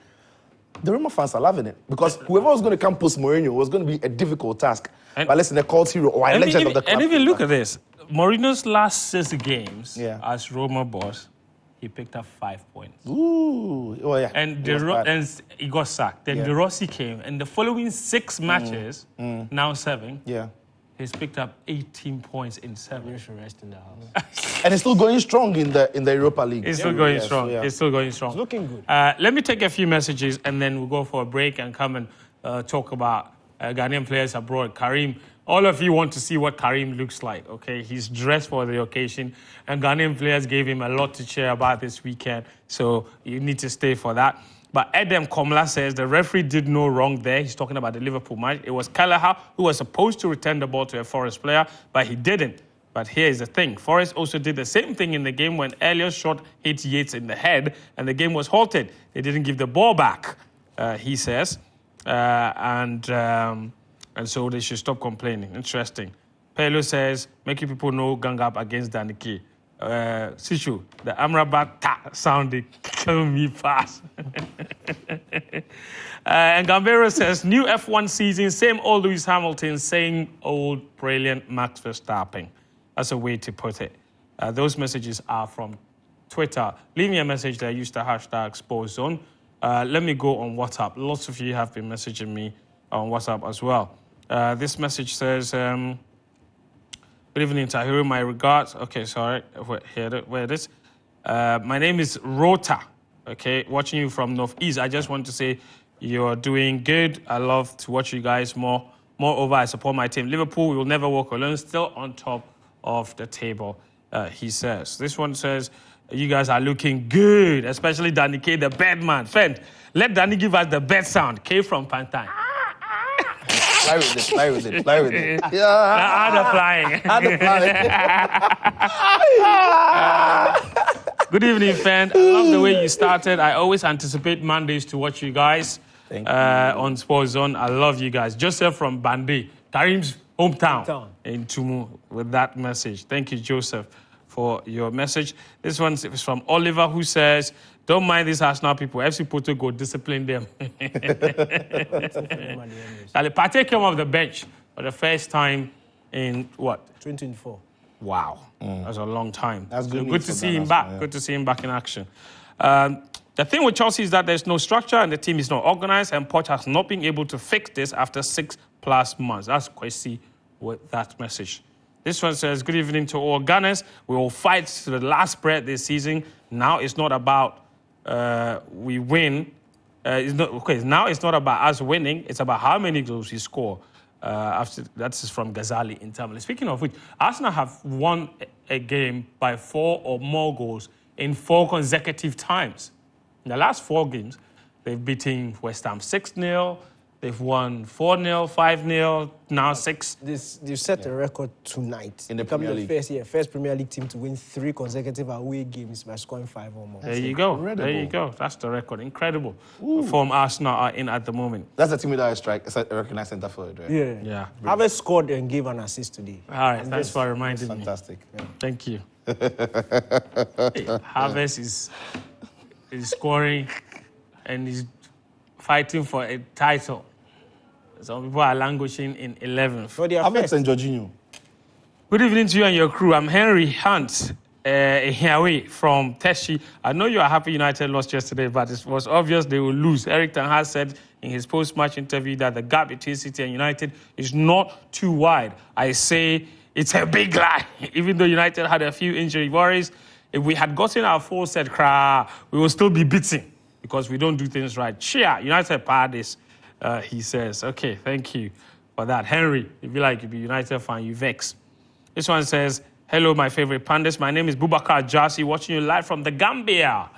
the Roma fans are loving it because whoever was going to come post Mourinho was going to be a difficult task. But listen, a cult hero or a legend of the club.
And even look at this. Mourinho's last 6 games as Roma boss, he picked up 5 points.
Ooh, oh yeah.
And he got sacked. Then De Rossi came, and the following 6 matches, now 7, he's picked up 18 points in 7.
You should rest in the house.
And he's still going strong in the Europa League.
He's still going strong. He's still going strong.
It's looking good.
Let me take a few messages, and then we'll go for a break and come and talk about Ghanaian players abroad. Karim. All of you want to see what Karim looks like, okay? He's dressed for the occasion, and Ghanaian players gave him a lot to cheer about this weekend, so you need to stay for that. But Edem Komla says the referee did no wrong there. He's talking about the Liverpool match. It was Kelleher who was supposed to return the ball to a Forest player, but he didn't. But here's the thing. Forest also did the same thing in the game when Elliot's shot hit Yates in the head, and the game was halted. They didn't give the ball back, he says. And so they should stop complaining. Interesting. Pelo says, making people know gang up against Daniki. Sishu, the Amrabat sound, they kill me fast. And Gambero says, new F1 season, same old Lewis Hamilton, same old brilliant Max Verstappen. That's a way to put it. Those messages are from Twitter. Leave me a message there, use the hashtag SportsZone. Let me go on WhatsApp. Lots of you have been messaging me on WhatsApp as well. This message says, good evening, Tahiru, my regards. Okay, sorry, where it is. My name is Rota, okay, watching you from Northeast. I just want to say you're doing good. I love to watch you guys more. Moreover, I support my team. Liverpool will never walk alone, still on top of the table, he says. This one says, you guys are looking good, especially Danny K, the bad man. Friend, let Danny give us the best sound. K from Pantan.
Fly with it. Yeah.
Other flying. Good evening, fan. I love the way you started. I always anticipate Mondays to watch you guys on Sports Zone. I love you guys. Joseph from Bande, Karim's hometown in Tumu, with that message. Thank you, Joseph, for your message. This one is from Oliver, who says, don't mind these Arsenal people. FC Porto go discipline them. Partey came off the bench for the first time in what?
2024.
Wow. That's a long time.
That's
good to see him back.
Yeah.
Good to see him back in action. The thing with Chelsea is that there's no structure and the team is not organized, and Poch has not been able to fix this after 6+ months. That's Kwesi with that message. This one says, good evening to all Gunners. We will fight to the last breath this season. Now it's not about we win. Now it's not about us winning. It's about how many goals we score. That's from Ghazali in Tamil. Speaking of which, Arsenal have won a game by 4 or more goals in 4 consecutive times. In the last 4 games, they've beaten West Ham 6-0. They've won 4-0, 5-0, now 6.
They've set a record tonight.
In the Premier League.
First Premier League team to win 3 consecutive away games by scoring 5 or more.
There you go.
Incredible.
There you go. That's the record. Incredible form Arsenal are in at the moment.
That's the team with our strike. It's a recognized centre forward, right?
Yeah.
Havertz scored and gave an assist today.
All right. Thanks for reminding me.
Fantastic.
Yeah. Thank you. Havertz is scoring and he's fighting for a title. Some people are languishing in 11th.
For their
Havertz
first.
and Jorginho.
Good evening to you and your crew. I'm Henry Hunt, here from Teshi. I know you are happy United lost yesterday, but it was obvious they will lose. Eric Ten Hag said in his post-match interview that the gap between City and United is not too wide. I say it's a big lie. Even though United had a few injury worries, if we had gotten our full set, we will still be beating because we don't do things right. Cheer, United parties. He says, okay, thank you for that. Henry, if you like, you'll be United fan, you vex. This one says, hello, my favorite pandas. My name is Bubakar Jasi, watching you live from the Gambia.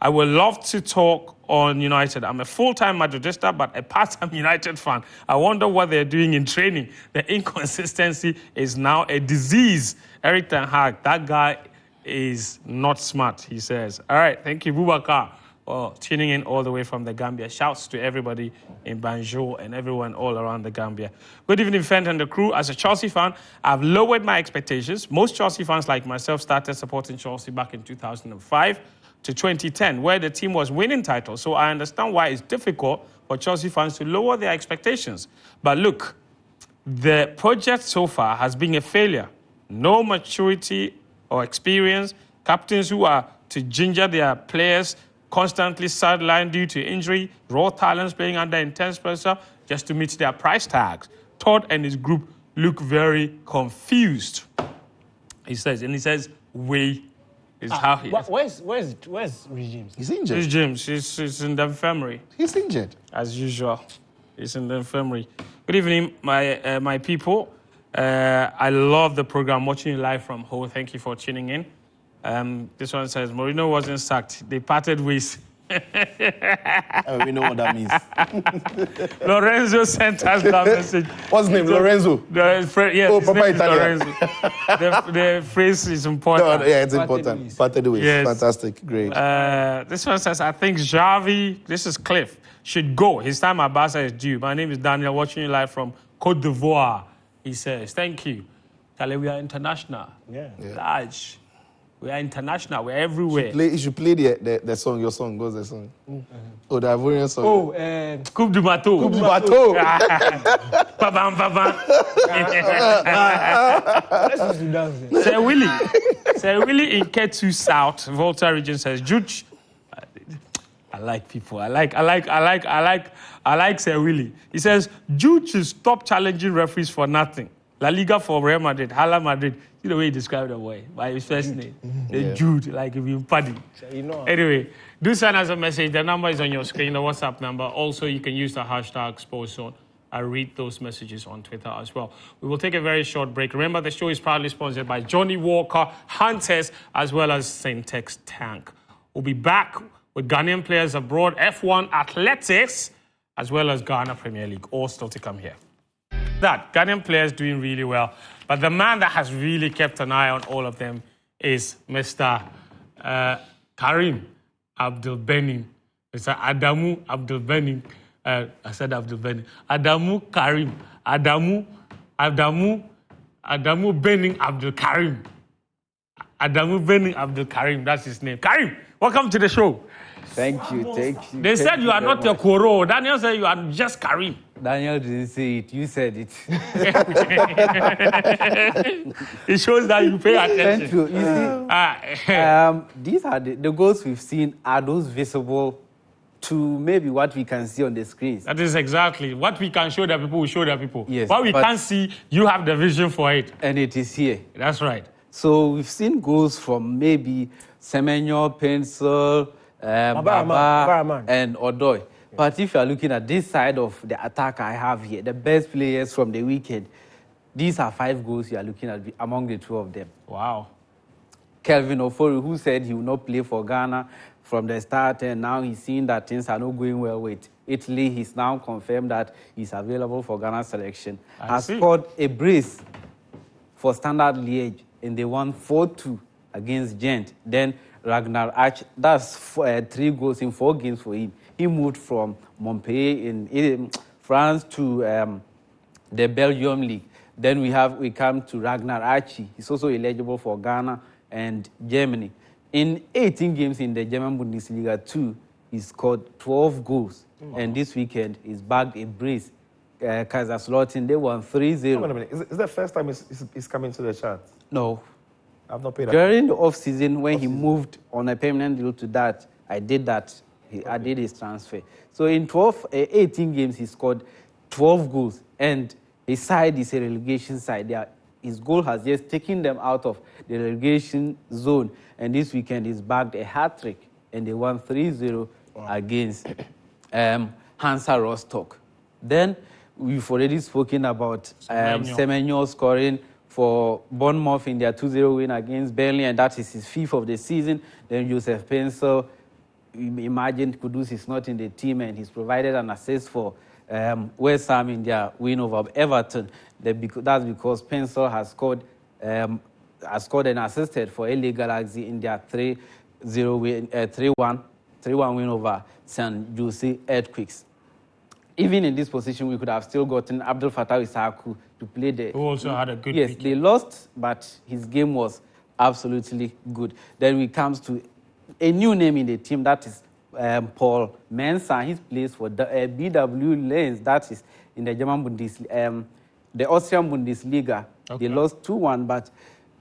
I would love to talk on United. I'm a full-time Madridista, but a part-time United fan. I wonder what they're doing in training. The inconsistency is now a disease. Eric Ten Hag, that guy is not smart, he says. All right, thank you, Bubakar, for tuning in all the way from the Gambia. Shouts to everybody in Banjul and everyone all around the Gambia. Good evening, Fent and the crew. As a Chelsea fan, I've lowered my expectations. Most Chelsea fans like myself started supporting Chelsea back in 2005 to 2010, where the team was winning titles. So I understand why it's difficult for Chelsea fans to lower their expectations. But look, the project so far has been a failure. No maturity or experience. Captains who are to ginger their players constantly sidelined due to injury, raw talents playing under intense pressure just to meet their price tags. Todd and his group look very confused. He says, we is how he is.
Where's Regimes?
He's injured.
This James, he's in the infirmary.
He's injured.
As usual. He's in the infirmary. Good evening, my people. I love the program, watching you live from Hull. Thank you for tuning in. This one says, Mourinho wasn't sacked. They parted ways.
We know what that means.
Lorenzo sent us that message.
What's his name? Lorenzo?
Yes, his
Papa
name is
Italian.
Lorenzo. the phrase is important.
No, yeah, it's important. Parted ways.
Yes.
Fantastic. Great.
This one says, I think Xavi, this is Cliff, should go. His time at Barca is due. My name is Daniel, watching you live from Côte d'Ivoire. He says, thank you. Kale, we are international.
Yeah.
Large. We are international. We're everywhere.
You should play the song, your song. Goes the song. Oh, the Ivorian song.
Oh,
Coupe du Bateau.
Coupe du Bateau.
Babam, babam.
let's just do dancing.
Sir Willie in Ketu South, Volta region says, Jude. I like people. I like Sir Willie. He says, Jude should stop challenging referees for nothing. La Liga for Real Madrid, Hala Madrid. See the way he described the boy by his first name. The Jude, like if you paddy.
You know.
Anyway, do send us a message. The number is on your screen, the WhatsApp number. Also, you can use the hashtag SportsZone. I read those messages on Twitter as well. We will take a very short break. Remember, the show is proudly sponsored by Johnny Walker, Hunters, as well as Syntex Tank. We'll be back with Ghanaian players abroad, F1 athletics, as well as Ghana Premier League. All still to come here. That Ghanaian players doing really well. But the man that has really kept an eye on all of them is Mr. Karim Abdul-Benin. Mr. Adamu Abdul-Benin. I said Abdul-Benin. Adamu Karim. Adamu Benin Abdul-Karim. Adamu Benin Abdul-Karim, that's his name. Karim, welcome to the show.
Thank you.
They said you are not a Koro. Daniel said you are just Karim.
Daniel didn't say it. You said it.
It shows that you pay attention.
Thank you. You see, these are the goals we've seen. Are those visible to maybe what we can see on the screens?
That is exactly what we can show the people. We show the people.
Yes,
what we can't see, you have the vision for it.
And it is here.
That's right.
So we've seen goals from maybe Semenyo, Pencil, Baba, and Odoi. Yeah. But if you are looking at this side of the attack I have here, the best players from the weekend, these are 5 goals you are looking at among the 2 of them.
Wow.
Kelvin Ofori, who said he will not play for Ghana from the start, and now he's seeing that things are not going well with Italy. He's now confirmed that he's available for Ghana selection. Has scored a brace for Standard Liège, and they won 4-2 against Gent. Then Ragnar Arch, that's 3 goals in 4 games for him. He moved from Montpellier in France to the Belgium League. Then we come to Ragnar Archie. He's also eligible for Ghana and Germany. In 18 games in the German Bundesliga 2, he scored 12 goals. Wow. And this weekend, he's bagged a brace. Kaiserslautern, they won 3-0.
Wait a minute. Is the first time he's coming to the chat?
No.
I've not paid that.
During the off-season, when he moved on a permanent deal to that, I did that. I did his transfer. So in 18 games, he scored 12 goals. And his side is a relegation side. His goal has just taken them out of the relegation zone. And this weekend, he's bagged a hat-trick. And they won 3-0 against Hansa Rostock. Then we've already spoken about Semenyo scoring for Bournemouth in their 2-0 win against Burnley, and that is his 5th of the season. Then Joseph Pencil, imagine Kudus is not in the team, and he's provided an assist for West Ham in their win over Everton. That's because Pencil has scored and assisted for LA Galaxy in their 3-0 win, 3-1 win over San Jose Earthquakes. Even in this position, we could have still gotten Abdul Fattah Isaku to play there.
Who also had a good
Yes,
week.
They lost, but his game was absolutely good. Then we come to a new name in the team, that is Paul Mensah. He plays for the BW Lens, that is in the German Bundesliga, the Austrian Bundesliga. Okay. They lost 2-1, but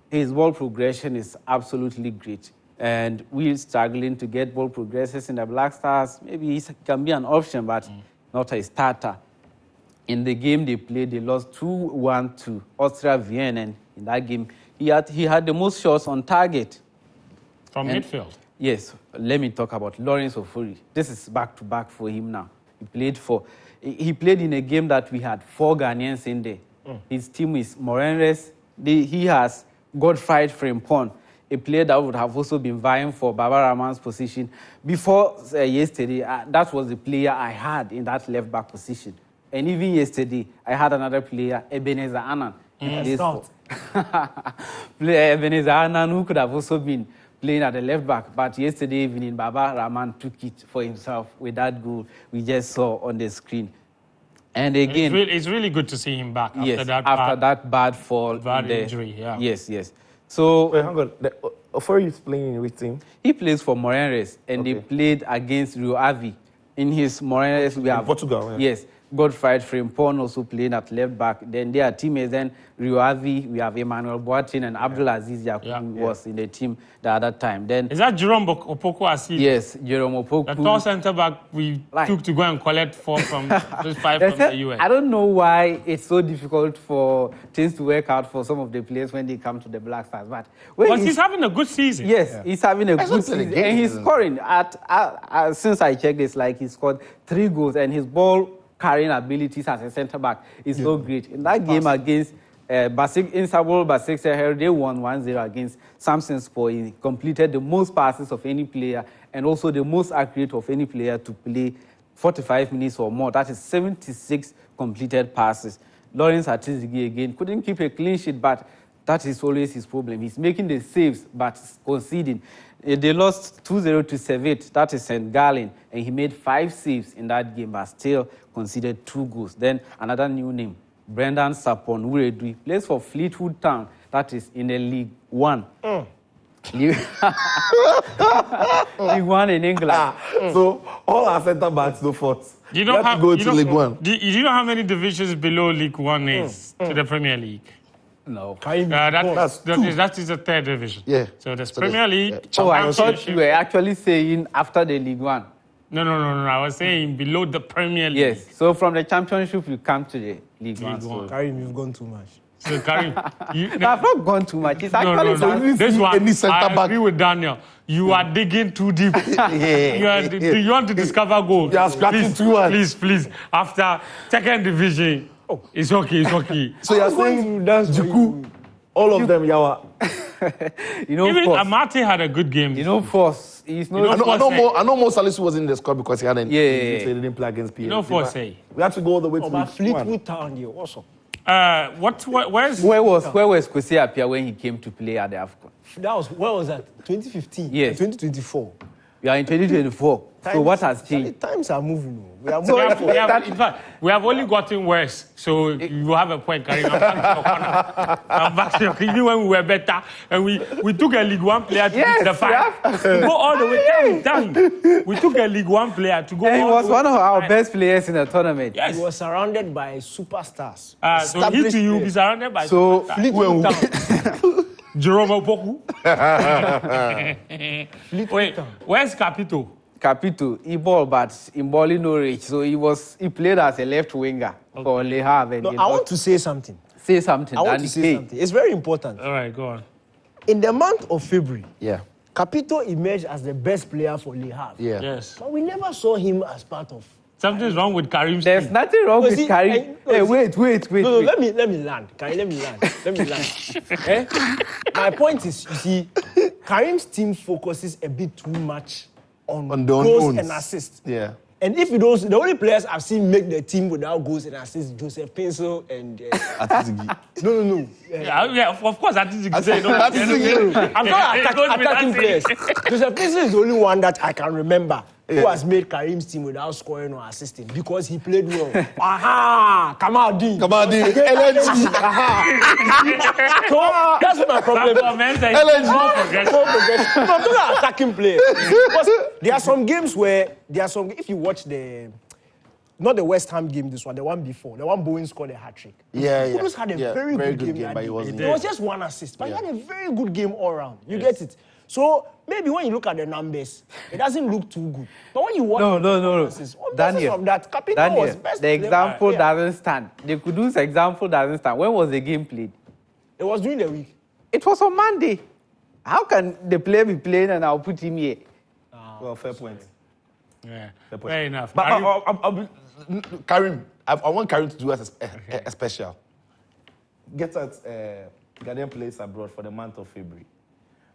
his ball progression is absolutely great. And we're struggling to get ball progresses in the Black Stars. Maybe he can be an option, but not a starter. In the game they played, they lost 2-1 to Austria Vienna, and in that game, he had the most shots on target.
From midfield?
Yes. Let me talk about Lawrence Ofori. This is back-to-back for him now. He played in a game that we had 4 Ghanaians in there. His team is Morenres. He has Godfried Frimpong, a player that would have also been vying for Baba Rahman's position. Before yesterday, that was the player I had in that left-back position. And even yesterday, I had another player, Ebenezer Annan. Ebenezer Annan, who could have also been playing at the left-back. But yesterday evening, Baba Rahman took it for himself with that goal we just saw on the screen. And again...
It's really good to see him back after
that bad fall.
Bad injury, yeah.
Yes. So...
Wait, hang on. Ofori is playing in which team?
He plays for Morenres, and they played against Rio Ave. In his Morenres, we have...
Portugal, yeah.
Yes. Godfried Frimpong also playing at left back. Then their teammates, then Rio Ave, we have Emmanuel Boateng and Abdul Aziz Yakubu was in the team the other time. Then
is that Jerome Opoku Asili?
Yes, Jerome Opoku.
The tall centre back we took to go and collect 4 from those 5 from the US.
I don't know why it's so difficult for things to work out for some of the players when they come to the Black Stars. But
he's having a good season.
Yes, he's having a good season. And he's scoring. Since I checked this, he scored 3 goals, and his ball carrying abilities as a centre-back is so great. In that game against Istanbul Basaksehir, they won 1-0 against Samsunspor. He completed the most passes of any player and also the most accurate of any player to play 45 minutes or more. That is 76 completed passes. Lawrence Atizigi again couldn't keep a clean sheet, but that is always his problem. He's making the saves, but conceding. They lost 2-0 to Servette, that is St. Gallen, and he made 5 saves in that game, but still conceded 2 goals. Then another new name, Brendan Sapon Uredui, plays for Fleetwood Town, that is in the League One. League One in England.
So all our centre backs no fault.
You don't have
to go to League One.
Do you know how many divisions below League One is to the Premier League?
No.
That is the 3rd division.
Yeah.
So there's Premier League.
Oh, I thought you were actually saying after the League One.
No. I was saying below the Premier League.
Yes. So from the Championship, you come to the League One.
One.
Karim, you've gone too much.
So Karim,
I've not gone too much. It's actually
This one,
any centre
I agree with Daniel. You are digging too deep. You want to discover goals.
You are scratching too hard.
Please. After 2nd division, it's okay.
So you're saying Juku, all of them, Yawa.
Even Amate had a good game.
Force. He's no.
I know Mo Salisu was in the squad because he had an injury, so he didn't play against PSG.
Force.
We had to go all the way to
But
League
Fleetwood Town here, what's up?
Where was Kwesi Appiah when he came to play at the AFCON?
Where was that? 2015?
Yes.
2024.
We are in 2024. So what has changed?
Times are moving. We are
in
moving.
fact, we have only gotten worse. So you have a point, Karim. I'm back to your corner. Even when we were better, and we took a League One player to beat the 5. To go all the way down. We took a League One player to go all the way.
And he was one of our best players in the tournament.
Yes.
He was surrounded by superstars.
So he to you be surrounded by
Fleetwood Town.
Jerome Opoku. Wait,
Town.
where's Capito?
Capito, he ball, but in balling no reach. So he played as a left winger for Le Havre.
No, I want to say something.
Say something.
I want to say something. It's very important.
All right, go on.
In the month of February,
Yeah.
Capito emerged as the best player for Le Havre.
Yeah.
Yes.
But we never saw him as part of.
Something's wrong with Karim's
There's
team.
nothing wrong with Karim. Hey, wait.
No, let me land. Karim, let me land. My point is, you see, Karim's team focuses a bit too much on
the
goals
unknowns.
and assists.
Yeah.
And if you don't, the only players I've seen make the team without goals and assists, Joseph Pencil and
Atizigi.
no.
Yeah, of course, I think
Atizigi.
I'm not attacking players. Joseph Pencil is the only one that I can remember who has made Karim's team without scoring or assisting because he played well. Aha! Kamadi. LNG. Aha! So that's my problem.
LNG.
No, I'm talking about attacking players. Because there are some games where if you watch not the West Ham game, this one, the one before, the one Bowen scored a hat-trick.
Yeah.
Kudus had a very good game
but he wasn't.
It was just one assist, but he had a very good game all around. You get it? So maybe when you look at the numbers, it doesn't look too good. But when you watch
No.
Daniel, of that, Capito was best
the example
player.
doesn't stand. The Kudus example doesn't stand. When was the game played?
It was during the week.
It was on Monday. How can the player be playing and I'll put him here?
Well, fair point.
Yeah, fair enough.
But Karim, I want Karim to do us a special. Get us Ghanaian players abroad for the month of February.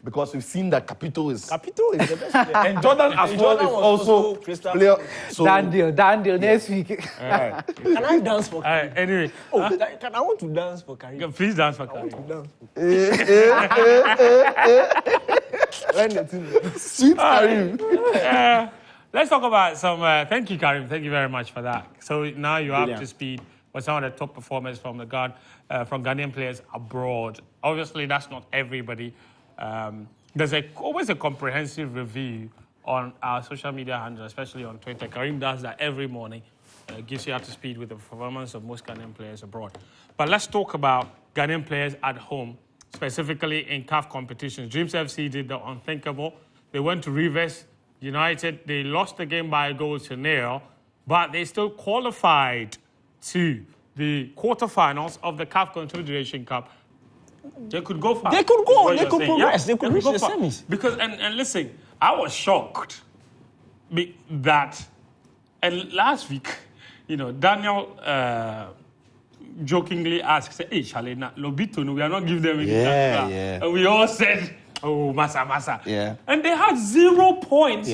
Because we've seen that Capito is
the best player.
and Jordan as well is also player. So
Daniel, next week.
Can I dance for Karim?
Anyway,
I want to dance for Karim.
please dance for Karim.
sweet Karim.
Let's talk about some. Thank you, Karim. Thank you very much for that. So now you're up to speed with some of the top performers from Ghanaian players abroad. Obviously, that's not everybody. There's always a comprehensive review on our social media handle, especially on Twitter. Karim does that every morning. Gives you up to speed with the performance of most Ghanaian players abroad. But let's talk about Ghanaian players at home, specifically in CAF competitions. Dreams FC did the unthinkable. They went to Rivers United. They lost the game by a goal to 0, but they still qualified to the quarterfinals of the CAF Confederation Cup. They could go far.
They could go. They could progress. They could reach the semis.
Because, and listen, I was shocked that, and last week, Daniel jokingly asked, hey, Shalena, Lobito, we are not giving them any chance.
Yeah.
And we all said, oh, Massa.
Yeah.
And they had 0 points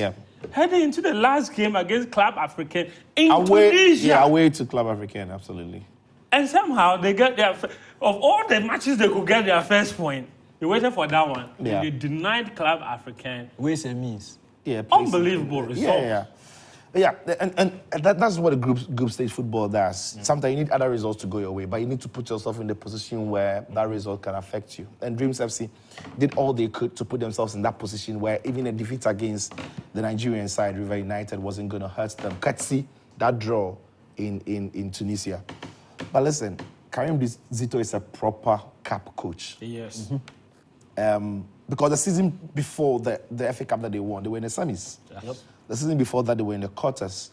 heading into the last game against Club Africain in Tunisia.
Yeah, away to Club Africain, absolutely.
And somehow they get of all the matches they could get their first point, they waited for that one.
Yeah.
They denied Club Africain.
Ways and means.
Yeah,
Unbelievable result.
Yeah, and that's what a group stage football does. Sometimes you need other results to go your way, but you need to put yourself in the position where that result can affect you. And Dreams FC did all they could to put themselves in that position where even a defeat against the Nigerian side, River United, wasn't going to hurt them. Courtesy that draw in Tunisia. But listen, Karim Zito is a proper CAP coach.
Yes.
Because the season before the FA Cup that they won, they were in the semis.
Yep.
The season before that, they were in the quarters.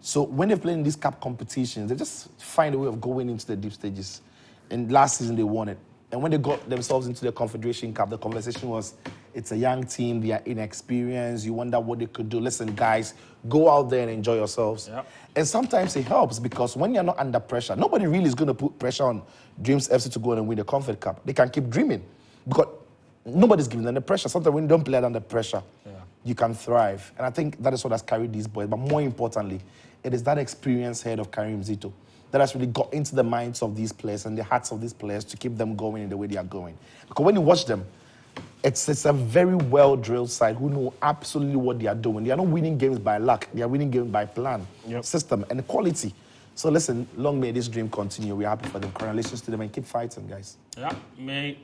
So when they play in these cup competitions, they just find a way of going into the deep stages. And last season, they won it. And when they got themselves into the Confederation Cup, the conversation was, it's a young team, they are inexperienced, you wonder what they could do. Listen, guys, go out there and enjoy yourselves. Yep. And sometimes it helps because when you're not under pressure, nobody really is going to put pressure on Dreams FC to go and win the Confed Cup. They can keep dreaming because nobody's giving them the pressure. Sometimes when you don't play under pressure, you can thrive. And I think that is what has carried these boys. But more importantly, it is that experienced head of Karim Zito that has really got into the minds of these players and the hearts of these players to keep them going in the way they are going. Because when you watch them, it's a very well-drilled side who know absolutely what they are doing. They are not winning games by luck. They are winning games by plan, system, and quality. So listen, long may this dream continue. We're happy for them. Congratulations to them and keep fighting, guys.
Yeah,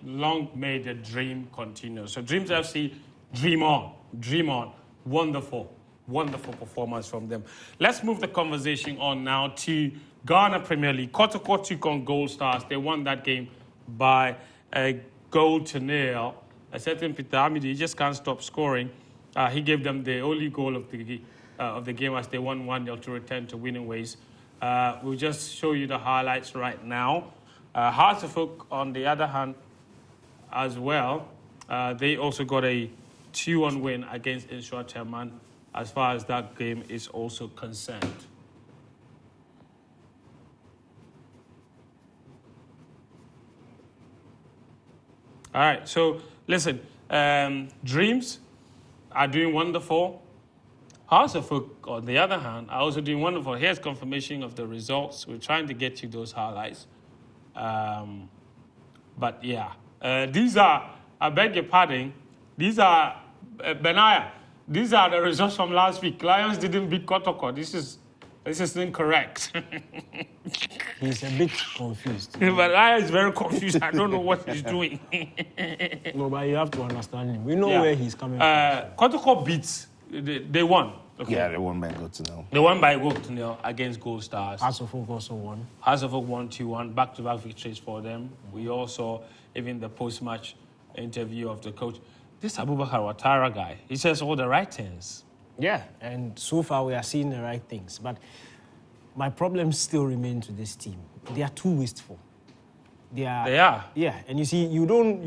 long may the dream continue. So Dreams FC, dream on. Dream on. Wonderful performance from them. Let's move the conversation on now to Ghana Premier League. Kotoko took on Gold Stars. They won that game by a 0-0. A certain Peter Amidi just can't stop scoring. He gave them the only goal of the game as they won 1-0 to return to winning ways. We'll just show you the highlights right now. Hearts of Oak, on the other hand, as well, they also got a 2-1 win against Insua Terman as far as that game is also concerned. All right, so listen, Dreams are doing wonderful. Hearts of Oak, on the other hand, are also doing wonderful. Here's confirmation of the results. We're trying to get you those highlights. But yeah, these are, I beg your pardon, these are, Benaya, these are the results from last week. Lions didn't beat Kotoko. This is incorrect.
He's a bit confused.
But Lion is very confused. I don't know what he's doing.
No, but you have to understand him. We know where he's coming from.
Kotoko beats. They won. Okay.
Yeah, they won by 0-0.
They won by 0-0 against Gold Stars.
Hearts of Oak also won.
Hearts of Oak won 2-1, back-to-back victories for them. We also, even the post-match interview of the coach, this Abubakar Ouattara guy, he says all the right things.
Yeah, and so far we are seeing the right things. But my problem still remains with this team. They are too wasteful. They are. Yeah, and you see, you don't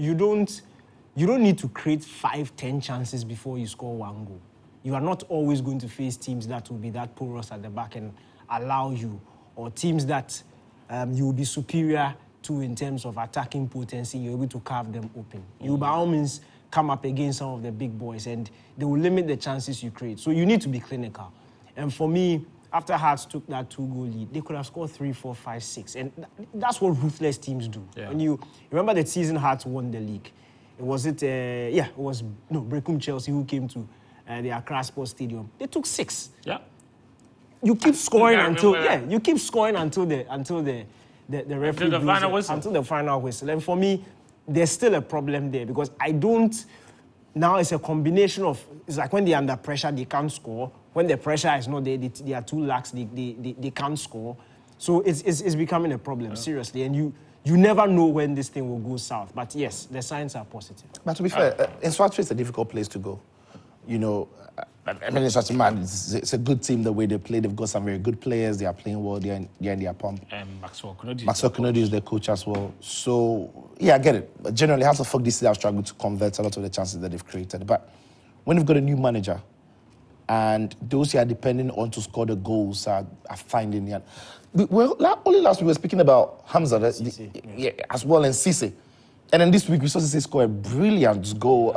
need to create 5-10 chances before you score one goal. You are not always going to face teams that will be that porous at the back and allow you, or teams that you will be superior to in terms of attacking potency. You're able to carve them open. You by all means come up against some of the big boys and they will limit the chances you create. So you need to be clinical. And for me, after Hearts took that 2-goal lead, they could have scored 3, 4, 5, 6. And that's what ruthless teams do. Yeah. When you remember the season Hearts won the league, it was Brecum Chelsea who came to the Accra Sports Stadium. They took 6. Yeah. You keep scoring until the referee until the final whistle. And for me, there's still a problem there because now it's a combination of, it's like when they're under pressure, they can't score. When the pressure is not there, they are too lax, they can't score. So it's becoming a problem, seriously. And you never know when this thing will go south. But yes, the signs are positive.
But to be fair, Nswatri is a difficult place to go. You know, I mean, it's a good team the way they play. They've got some very good players. They are playing well. They're in their pump.
And Maxwell
Konodi is the coach as well. So, yeah, I get it. But generally, House of Folk this year have struggled to convert a lot of the chances that they've created. But when you've got a new manager and those who are depending on to score the goals are finding it. Well, only last week we were speaking about Hamza as well and Cisse. And then this week we saw Cisse score a brilliant goal.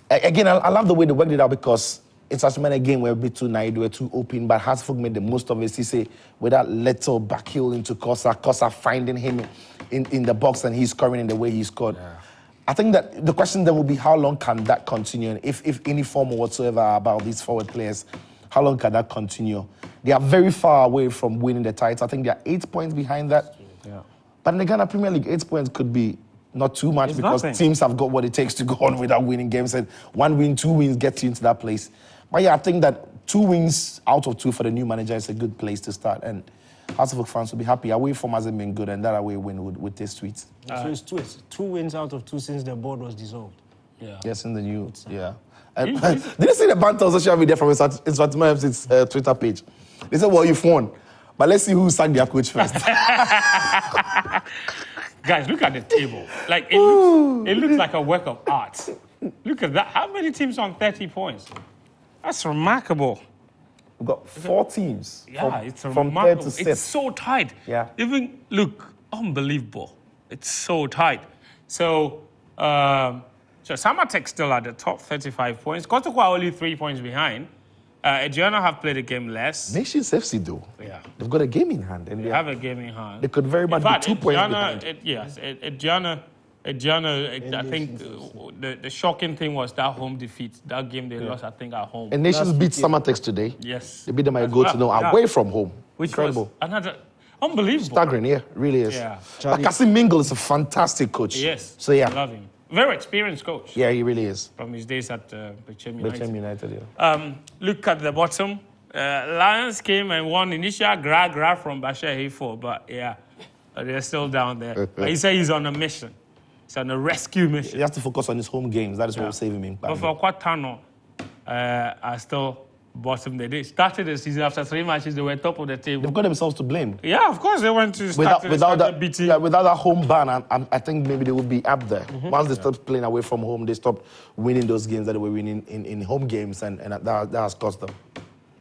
Again, I love the way they worked it out because it's as many game were a bit too naive, they were too open, but Hansford made the most of it. He say with that little back heel into Kosa finding him in the box and he's scoring in the way he scored. Yeah. I think that the question then will be how long can that continue? And if any form whatsoever about these forward players, how long can that continue? They are very far away from winning the title. I think they are 8 points behind that. Yeah. But in the Ghana Premier League, 8 points could be not too much because teams have got what it takes to go on without winning games. And 1 win, 2 wins get you into that place. But yeah, I think that 2 wins out of 2 for the new manager is a good place to start. And House of Oak fans will be happy. Away form hasn't been good, and that away win would taste sweet.
So it's 2 wins out of 2 since the board was dissolved.
Yeah. Yes, in the new, yeah. Did you see the banter on social media from Inspector's Twitter page? They said, well, you've won. But let's see who sacked their coach first.
Guys, look at the table. Like, it looks like a work of art. Look at that. How many teams on 30 points? That's remarkable.
We've got 4 teams.
Yeah, it's remarkable.
From 3rd to 6th.
It's so tight.
Yeah.
Even, look, unbelievable. It's so tight. So Samatex still at the top, 35 points. Kotoko are only 3 points behind. Adriana have played a game less.
Nations FC, though.
Yeah.
They've got a game in hand. And
they have a game in hand.
They could very much be 2 points behind.
Yes, Adriana, I think the shocking thing was that home defeat. That game they lost, I think, at home.
And Nations beat Samatex today.
Yes.
They beat them at away from home.
Which
incredible.
Was another unbelievable.
Staggering, yeah, really is.
Yeah.
But Kasim Mingle is a fantastic coach.
Yes.
So yeah.
I love him. Very experienced coach.
Yeah, he really is.
From his days at Bechem
United, yeah.
Look at the bottom. Lions came and won initial gra from Bashir Hayford, but yeah, they're still down there. But he said he's on a mission. He's on a rescue mission.
He has to focus on his home games. That is what will save him.
But for Quatano, are still bottom. They started the season after 3 matches. They were top of the table.
They've got themselves to blame.
Yeah, of course they went to start
without that home ban. I think maybe they would be up there. Once they stopped playing away from home, they stopped winning those games that they were winning in home games, and that has cost them.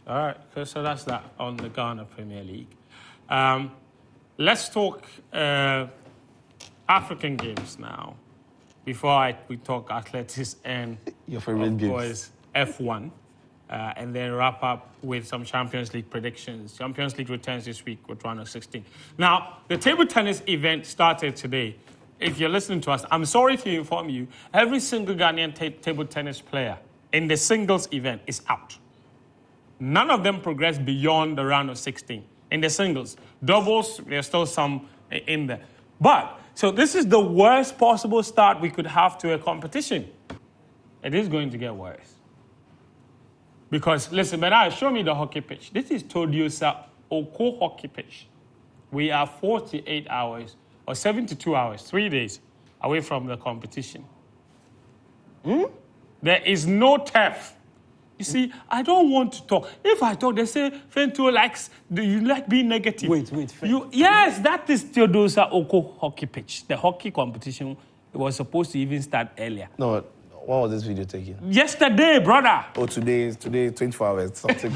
All right, so that's that on the Ghana Premier League. Let's talk African games now. Before we talk athletics and
your favorite games,
F1. And then wrap up with some Champions League predictions. Champions League returns this week with round of 16. Now, the table tennis event started today. If you're listening to us, I'm sorry to inform you, every single Ghanaian table tennis player in the singles event is out. None of them progressed beyond the round of 16. In the singles, doubles, there's still some in there. But, so this is the worst possible start we could have to a competition. It is going to get worse. Because, listen, show me the hockey pitch. This is Todiosa Oko hockey pitch. We are 48 hours or 72 hours, 3 days away from the competition. There is no turf. You see, I don't want to talk. If I talk, they say, Fento likes, you like being negative.
Wait.
Yes, that is Todiosa Oko hockey pitch. The hockey competition was supposed to even start earlier.
No. When was this video taken?
Yesterday, brother.
Oh, today, 24 hours. Something.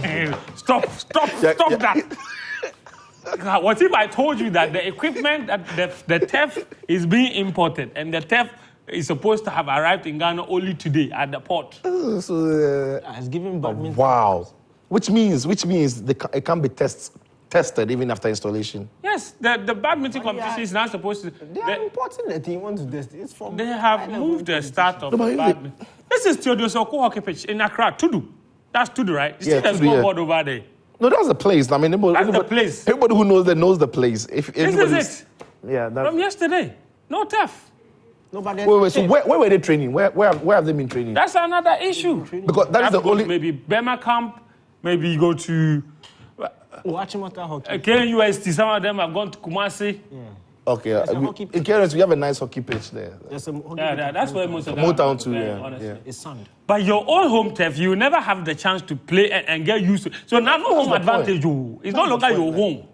Stop that. What if I told you that the equipment, that the turf is being imported and the turf is supposed to have arrived in Ghana only today at the port?
It's giving badminton.
Wow. Which means it can be tested even after installation.
Yes, the badminton competition is not supposed to.
They are importing the team want to test. It's from.
They have moved the start of badminton. This is Theodosia Oko hockey pitch in Accra. Tudu. That's Tudu, right? You see the scoreboard over there.
No, that's the place. I mean,
the place.
Everybody who knows the place.
This is it.
Yeah, that's
from yesterday. No turf.
Wait. So where were they training? Where have they been training?
That's another issue.
Because that is the only.
Maybe Bema camp. Maybe you go to.
Achimota hockey.
KNUST, some of them have gone to Kumasi.
Yeah. Okay. In KNUST, we have a nice hockey pitch there.
That's where most of them
Motown too, honestly.
Yeah. It's sand.
But your own home turf, you never have the chance to play and get used to it. So now no home advantage. It's no longer your home.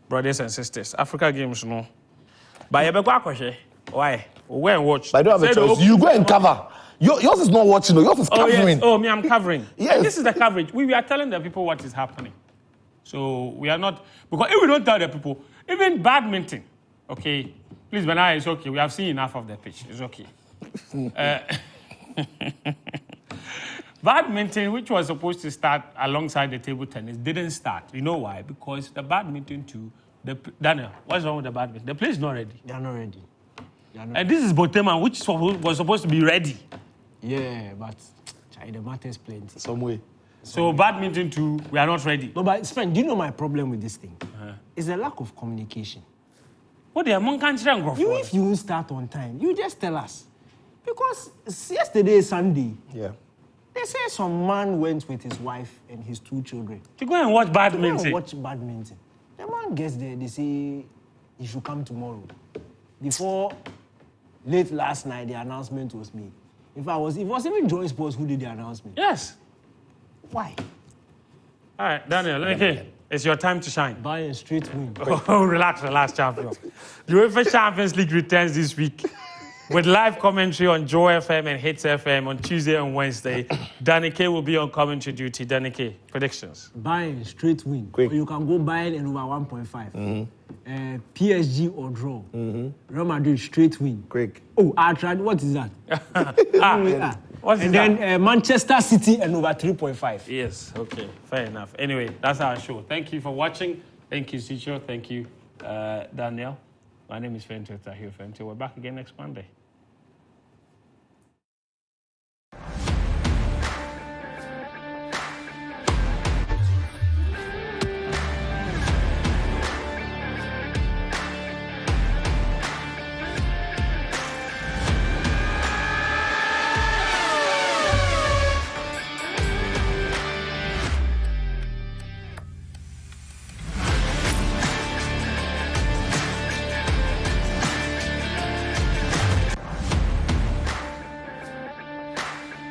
Brothers and sisters, Africa Games, no. But you better why? Go and watch.
I don't have a choice. You go and cover. Yours is not watching, yours is covering.
Oh, me, I'm covering.
Yes.
And this is the coverage. We are telling the people what is happening. So we are not, because if we don't tell the people, even badminton, okay, please, Benai, it's okay. We have seen enough of the pitch. It's okay. Badminton, which was supposed to start alongside the table tennis, didn't start. You know why? Because the badminton too. Daniel, what's wrong with the badminton? The place is not ready.
They are not ready.
And this is Botema, which was supposed to be ready.
Yeah, but the matters plenty.
Some way.
So badminton too, we are not ready.
No, but Sven, do you know my problem with this thing? It's a lack of communication.
What the among country and
If you won't start on time, you just tell us. Because yesterday, Sunday, they say some man went with his wife and his 2 children.
To go and watch badminton.
The man gets there, they say he should come tomorrow. Before late last night, the announcement was made. If it was even Joy Sports who did the announcement.
Yes.
Why?
All right, Daniel, okay. It's your time to shine.
Buy a straight win.
Oh, relax, champion. The UEFA Champions League returns this week with live commentary on Joy FM and Hits FM on Tuesday and Wednesday. Danny K will be on commentary duty. Danny K, predictions.
Bayern, straight win.
Quick.
Or you can go Bayern and over 1.5. PSG or draw. Real Madrid, straight win.
Quick.
Oh, I tried. What is that?
What's
and
that?
then Manchester City and over 3.5.
Yes, okay, fair enough. Anyway, that's our show. Thank you for watching. Thank you, Sicho. Thank you, Daniel. My name is Fento Tahir Fento. We're back again next Monday.